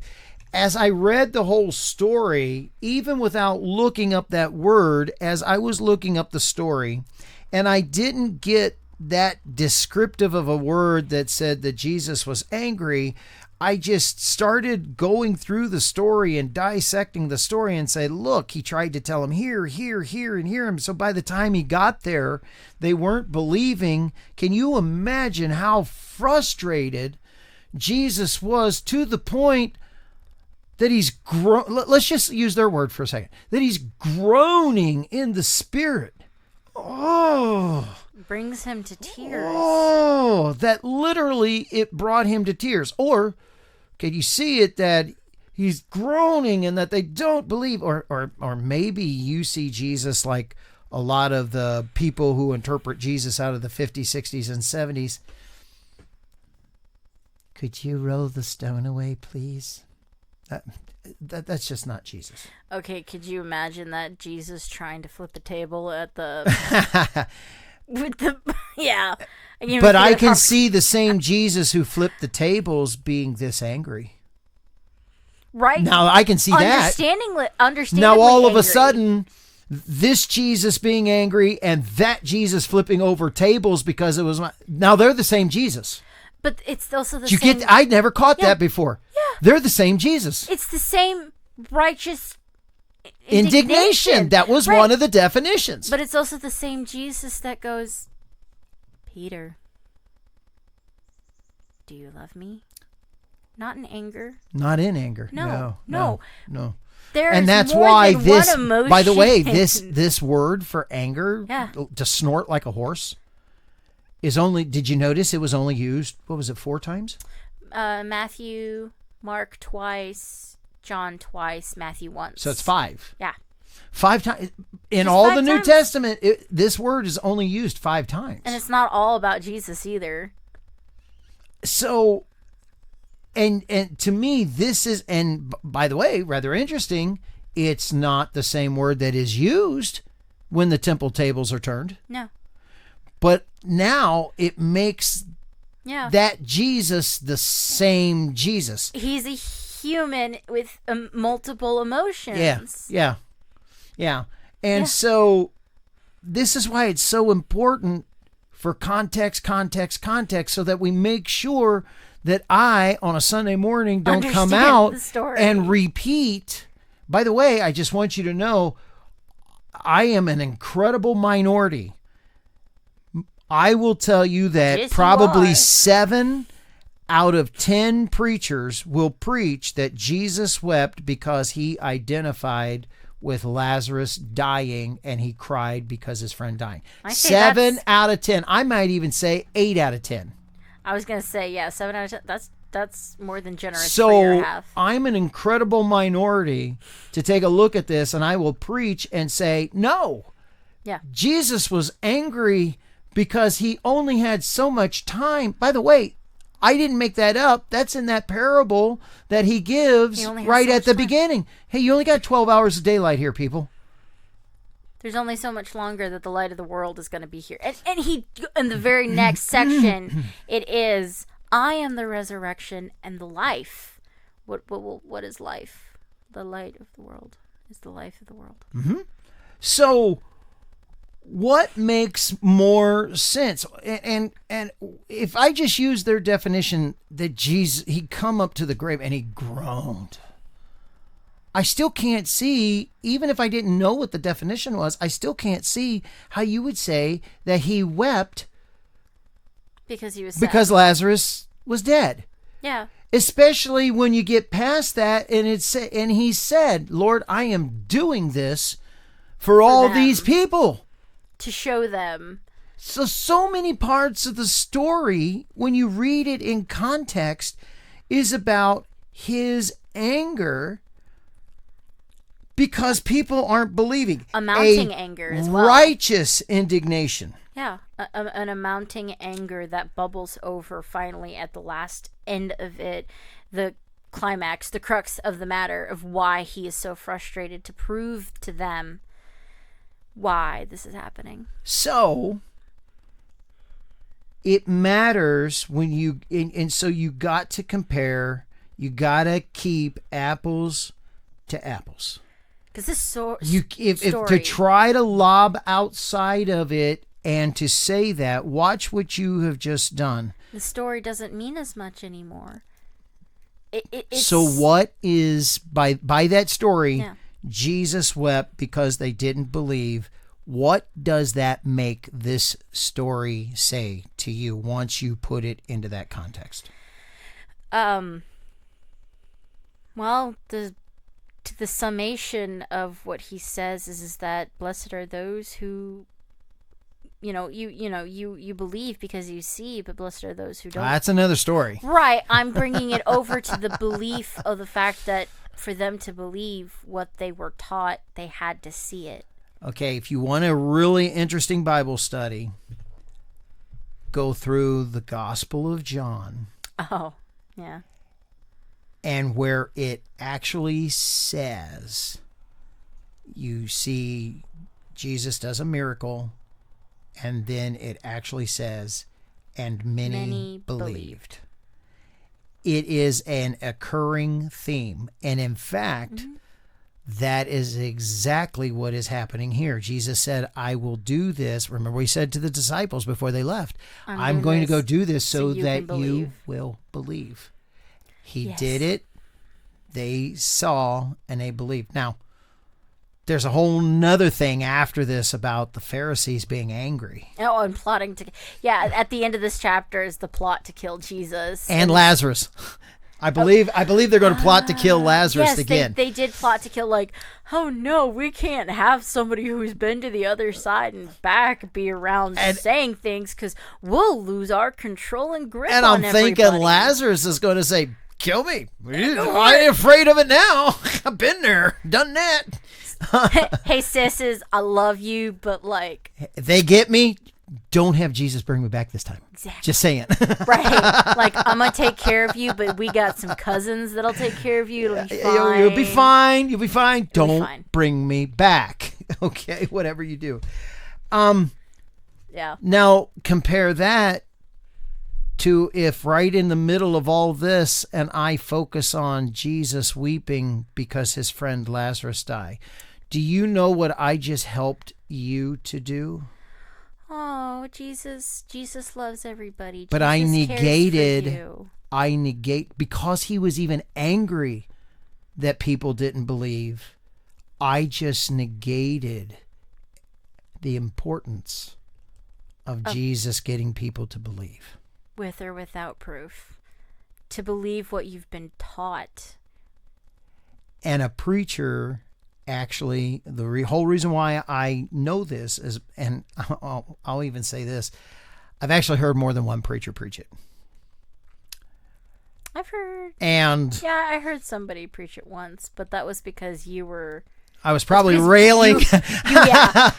As I read the whole story, even without looking up that word, as I was looking up the story, and I didn't get that descriptive of a word that said that Jesus was angry, I just started going through the story and dissecting the story and say, look, he tried to tell him here, and here. So by the time he got there, they weren't believing. Can you imagine how frustrated Jesus was, to the point that he's let's just use their word for a second, that he's groaning in the spirit. Oh, brings him to tears. Oh, that literally it brought him to tears. Or can you see it that he's groaning and that they don't believe? Or maybe you see Jesus like a lot of the people who interpret Jesus out of the 50s, 60s, and 70s. Could you roll the stone away, please? That's just not Jesus. Okay, could you imagine that Jesus trying to flip a table at the... with the... Yeah. But I can see the same Jesus who flipped the tables being this angry. Right. Now, I can see that. Understandably now, all of angry. a sudden, this Jesus being angry and that Jesus flipping over tables because it was... Now, they're the same Jesus. But it's also the same... I never caught that before. Yeah. They're the same Jesus. It's the same righteous indignation. That was one of the definitions. But it's also the same Jesus that goes, Peter, do you love me? Not in anger. Not in anger. No. And that's why this, by the way, this word for anger, to snort like a horse. is only, did you notice it was only used, what was it, 4 times? Matthew, Mark twice, John twice, Matthew once. So it's 5. Yeah. 5 times. In Just all 5 the New times. Testament, this word is only used 5 times. And it's not all about Jesus either. So, and to me, this is, and by the way, rather interesting, it's not the same word that is used when the temple tables are turned. No. But now it makes that Jesus the same Jesus. He's a human with multiple emotions. Yeah. And so this is why it's so important for context, so that we make sure that I, on a Sunday morning, don't come out and repeat. By the way, I just want you to know, I am an incredible minority. I will tell you that probably 7 out of 10 preachers will preach that Jesus wept because he identified with Lazarus dying and he cried because his friend died. 7 out of 10. I might even say 8 out of 10. I was going to say, 7 out of 10. That's more than generous for your half. So I'm an incredible minority to take a look at this, and I will preach and say, no. Yeah. Jesus was angry because he only had so much time. By the way, I didn't make that up. That's in that parable that he gives right at the beginning. Hey, you only got 12 hours of daylight here, people. There's only so much longer that the light of the world is going to be here. And he, in the very next section, it is, I am the resurrection and the life. What is life? The light of the world is the life of the world. Mm-hmm. So what makes more sense? And if I just use their definition that Jesus, he come up to the grave and he groaned, I still can't see, even if I didn't know what the definition was, I still can't see how you would say that he wept because he was sad. Because Lazarus was dead. Yeah. Especially when you get past that and he said, Lord, I am doing this for all these people. To show them. So many parts of the story, when you read it in context, is about his anger because people aren't believing. A mounting anger as well. Righteous indignation. Yeah, an amounting anger that bubbles over finally at the last end of it. The climax, the crux of the matter of why he is so frustrated to prove to them why this is happening. So it matters when you, and so you got to compare, you got to keep apples to apples. Because this story, if to try to lob outside of it and to say that, watch what you have just done. The story doesn't mean as much anymore. So what is, by that story, Jesus wept because they didn't believe. What does that make this story say to you once you put it into that context? Well, the summation of what he says is that blessed are those who, you believe because you see, but blessed are those who don't. That's another story. Right. I'm bringing it over to the belief of the fact that for them to believe what they were taught, they had to see it. Okay, if you want a really interesting Bible study, go through the Gospel of John. Oh, yeah. And where it actually says, you see Jesus does a miracle, and then it actually says, and many believed. It is an occurring theme. And in fact, that is exactly what is happening here. Jesus said, I will do this. Remember, he said to the disciples before they left, I'm going to go do this so that you will believe. He did it. They saw and they believed. Now, there's a whole nother thing after this about the Pharisees being angry. Oh, and plotting to... Yeah, at the end of this chapter is the plot to kill Jesus. And Lazarus. I believe they're going to plot to kill Lazarus yes, again. They did plot to kill, like, oh no, we can't have somebody who's been to the other side and back be around saying things because we'll lose our control and grip and on I'm thinking everybody. Lazarus is going to say, kill me. I ain't afraid of it now. I've been there, done that. Hey, sisses, I love you, but like... If they get me, don't have Jesus bring me back this time. Exactly. Just saying. Right. Like, I'm going to take care of you, but we got some cousins that'll take care of you. It'll be fine. You'll be fine. You'll be fine. It'll be Don't fine. bring me back. Okay, whatever you do. Yeah. Now, compare that to if right in the middle of all this and I focus on Jesus weeping because his friend Lazarus died. Do you know what I just helped you to do? Oh, Jesus loves everybody. But Jesus I negate because he was even angry that people didn't believe. I just negated the importance of Jesus getting people to believe. With or without proof. To believe what you've been taught. And a preacher, actually, the whole reason why I know this is, and I'll even say this, I've actually heard more than one preacher preach it. I've heard. And yeah, I heard somebody preach it once, but that was because you were... I was probably railing. Yeah,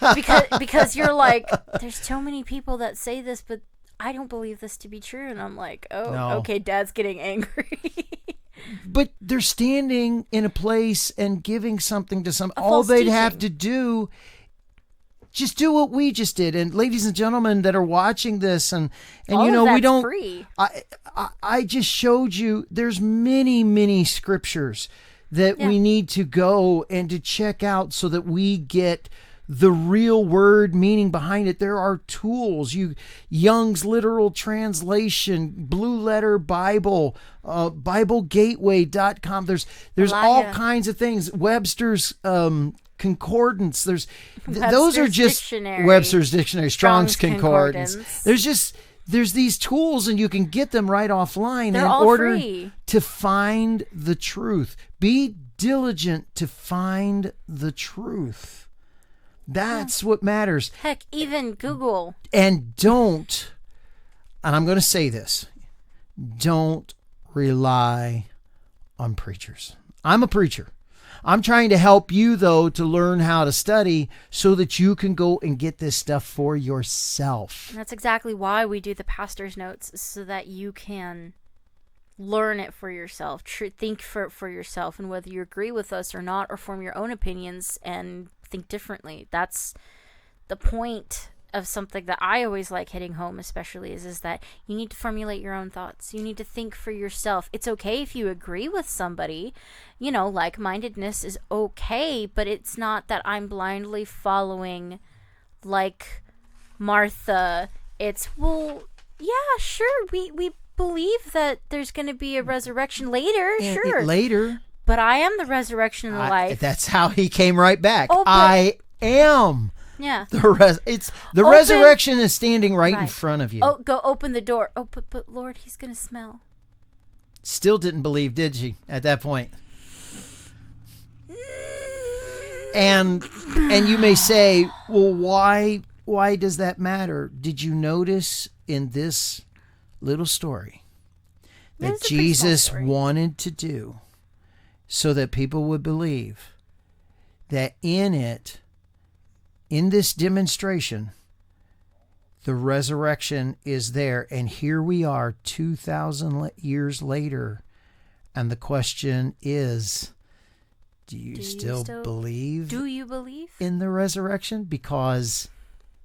because you're like, there's so many people that say this, but I don't believe this to be true. And I'm like, oh, no. Okay, Dad's getting angry. But they're standing in a place and giving something to some. All they'd have to do, just do what we just did. And ladies and gentlemen that are watching this, and all you know, of that's we don't. Free. I just showed you. There's many scriptures that we need to go and to check out so that we get the real word meaning behind it. There are tools. Young's Literal Translation, Blue Letter Bible, BibleGateway.com. There's all kinds of things. Webster's Concordance. Those are just Dictionary. Webster's Dictionary, Strong's Concordance. There's these tools, and you can get them right offline in order to find the truth. Be diligent to find the truth. That's what matters. Heck, even Google. And don't, and I'm going to say this, don't rely on preachers. I'm a preacher. I'm trying to help you, though, to learn how to study so that you can go and get this stuff for yourself. And that's exactly why we do the pastor's notes, so that you can learn it for yourself, think for yourself, and whether you agree with us or not, or form your own opinions and think differently. That's the point of something that I always like hitting home, especially is that you need to formulate your own thoughts. You need to think for yourself. It's okay if you agree with somebody, like-mindedness is okay, but it's not that I'm blindly following like Martha. It's, well, yeah, sure, we believe that there's going to be a reresurrection later, sure. Later. But I am the resurrection and the life. That's how he came right back. Oh, I am. Yeah. The resurrection is standing right in front of you. Oh, go open the door. Oh, but Lord, he's going to smell. Still didn't believe, did she, at that point? And you may say, well, why does that matter? Did you notice in this little story that Jesus wanted to do so that people would believe that in this demonstration, the resurrection is there, and here we are 2,000 years later, and the question is, do you still believe? Do you believe in the resurrection? Because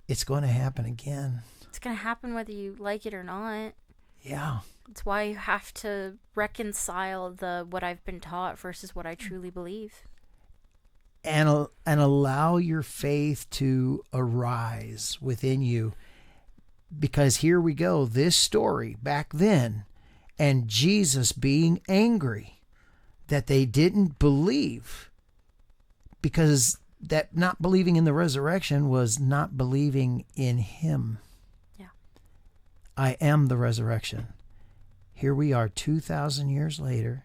it's going to happen again. It's going to happen whether you like it or not. Yeah. It's why you have to reconcile what I've been taught versus what I truly believe. And allow your faith to arise within you. Because here we go, this story back then, and Jesus being angry that they didn't believe, because that not believing in the resurrection was not believing in him. Yeah. I am the resurrection. Here we are 2,000 years later,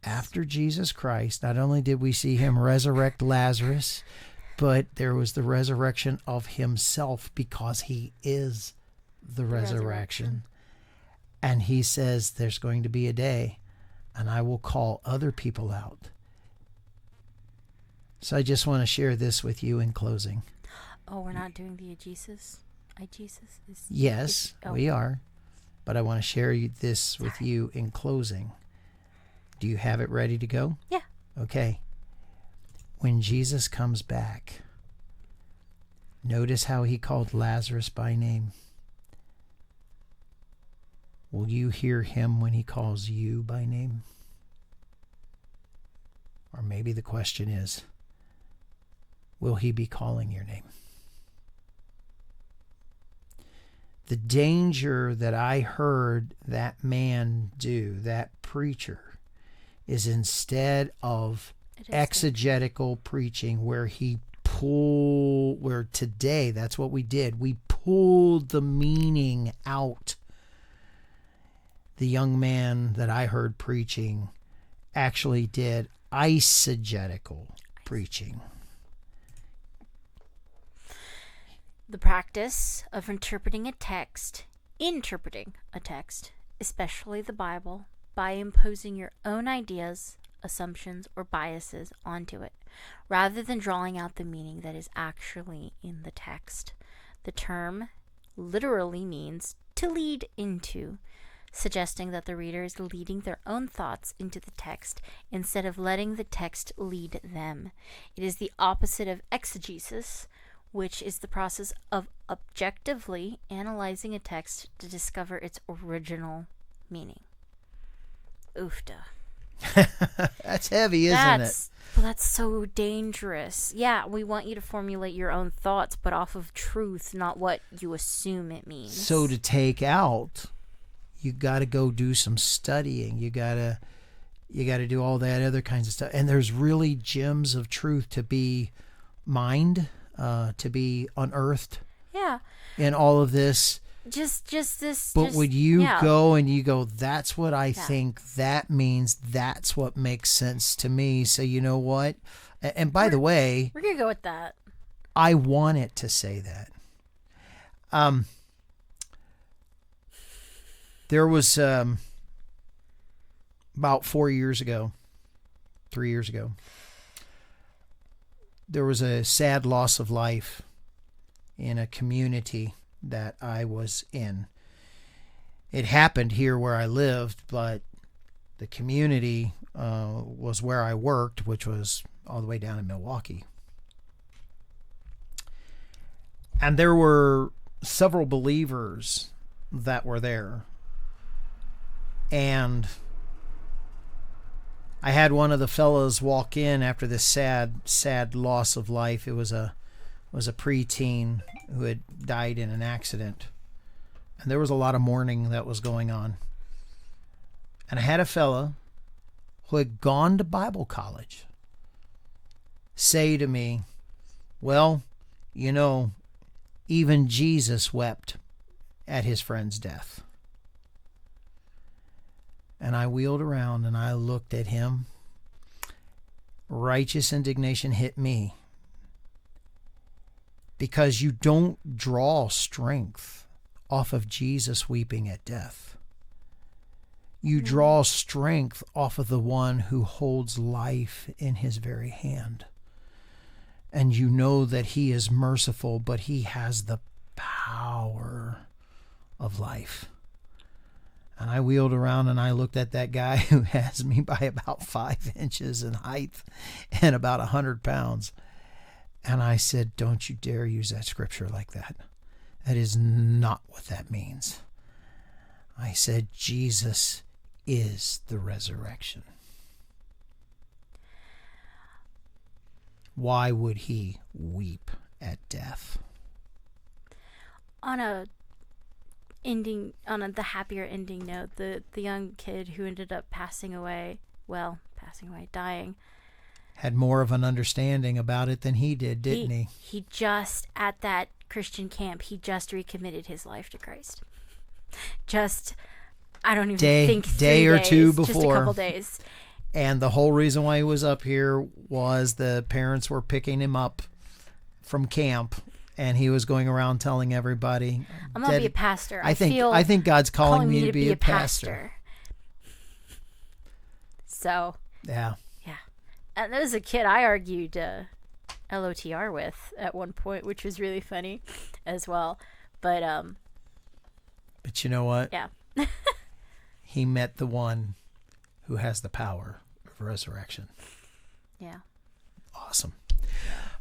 after Jesus Christ. Not only did we see him resurrect Lazarus, but there was the resurrection of himself, because he is the resurrection. And he says there's going to be a day, and I will call other people out. So I just want to share this with you in closing. Oh, we're not doing the Jesus? Yes, we are. But I want to share this with you in closing. Do you have it ready to go? Yeah. Okay. When Jesus comes back, notice how he called Lazarus by name. Will you hear him when he calls you by name? Or maybe the question is, will he be calling your name? The danger that I heard that man do, that preacher, is instead of exegetical preaching where today, that's what we did. We pulled the meaning out. The young man that I heard preaching actually did eisegetical preaching. The practice of interpreting a text, especially the Bible, by imposing your own ideas, assumptions, or biases onto it, rather than drawing out the meaning that is actually in the text. The term literally means to lead into, suggesting that the reader is leading their own thoughts into the text instead of letting the text lead them. It is the opposite of exegesis, which is the process of objectively analyzing a text to discover its original meaning. Oofda. That's heavy, isn't it? Well, that's so dangerous. Yeah, we want you to formulate your own thoughts, but off of truth, not what you assume it means. So to take out, you got to go do some studying. You got to do all that other kinds of stuff. And there's really gems of truth to be mined, to be unearthed. Yeah. In all of this. Just this. But would you go and you go, that's what I think that means. That's what makes sense to me. So you know what? And by the way, we're going to go with that. I want it to say that. There was about 3 years ago, there was a sad loss of life in a community that I was in. It happened here where I lived, but the community was where I worked, which was all the way down in Milwaukee. And there were several believers that were there. And I had one of the fellows walk in after this sad loss of life. It was a preteen who had died in an accident. And there was a lot of mourning that was going on. And I had a fella who had gone to Bible college say to me, well, you know, even Jesus wept at his friend's death. And I wheeled around and I looked at him. Righteous indignation hit me. Because you don't draw strength off of Jesus weeping at death. You draw strength off of the one who holds life in his very hand. And you know that he is merciful, but he has the power of life. And I wheeled around and I looked at that guy who has me by about 5 inches in height and about 100 pounds. And I said, don't you dare use that scripture like that. That is not what that means. I said, Jesus is the resurrection. Why would he weep at death? On the happier ending note, the young kid who ended up dying, had more of an understanding about it than he did, didn't he? He just, at that Christian camp, he just recommitted his life to Christ. I don't even think 3 day or days, 2 just a before. couple days. And the whole reason why he was up here was the parents were picking him up from camp, and he was going around telling everybody, I'm gonna be a pastor. I think God's calling me to be a pastor. So yeah. And as a kid, I argued LOTR with at one point, which was really funny as well. But you know what? Yeah. He met the one who has the power of resurrection. Yeah. Awesome.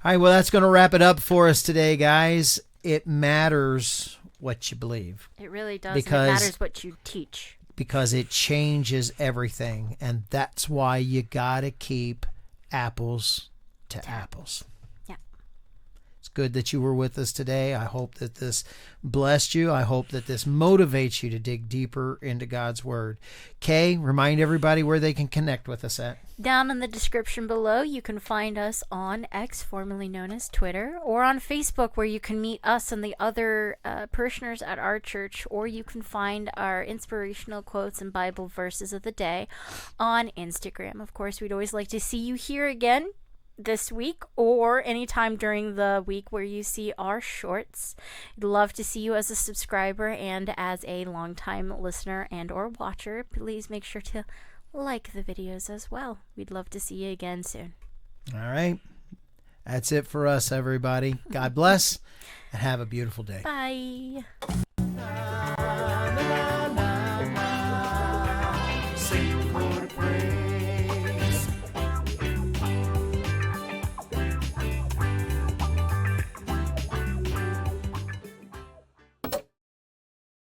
All right, well, that's going to wrap it up for us today, guys. It matters what you believe. It really does. It matters what you teach. Because it changes everything. And that's why you got to keep apples to apples. Yeah. It's good that you were with us today. I hope that this blessed you. I hope that this motivates you to dig deeper into God's Word. Kay, remind everybody where they can connect with us at. Down in the description below, you can find us on X, formerly known as Twitter, or on Facebook, where you can meet us and the other parishioners at our church, or you can find our inspirational quotes and Bible verses of the day on Instagram. Of course, we'd always like to see you here again this week or anytime during the week where you see our shorts. We'd love to see you as a subscriber and as a longtime listener and or watcher. Please make sure to like the videos as well. We'd love to see you again soon. All right. That's it for us, everybody. God bless and have a beautiful day. Bye.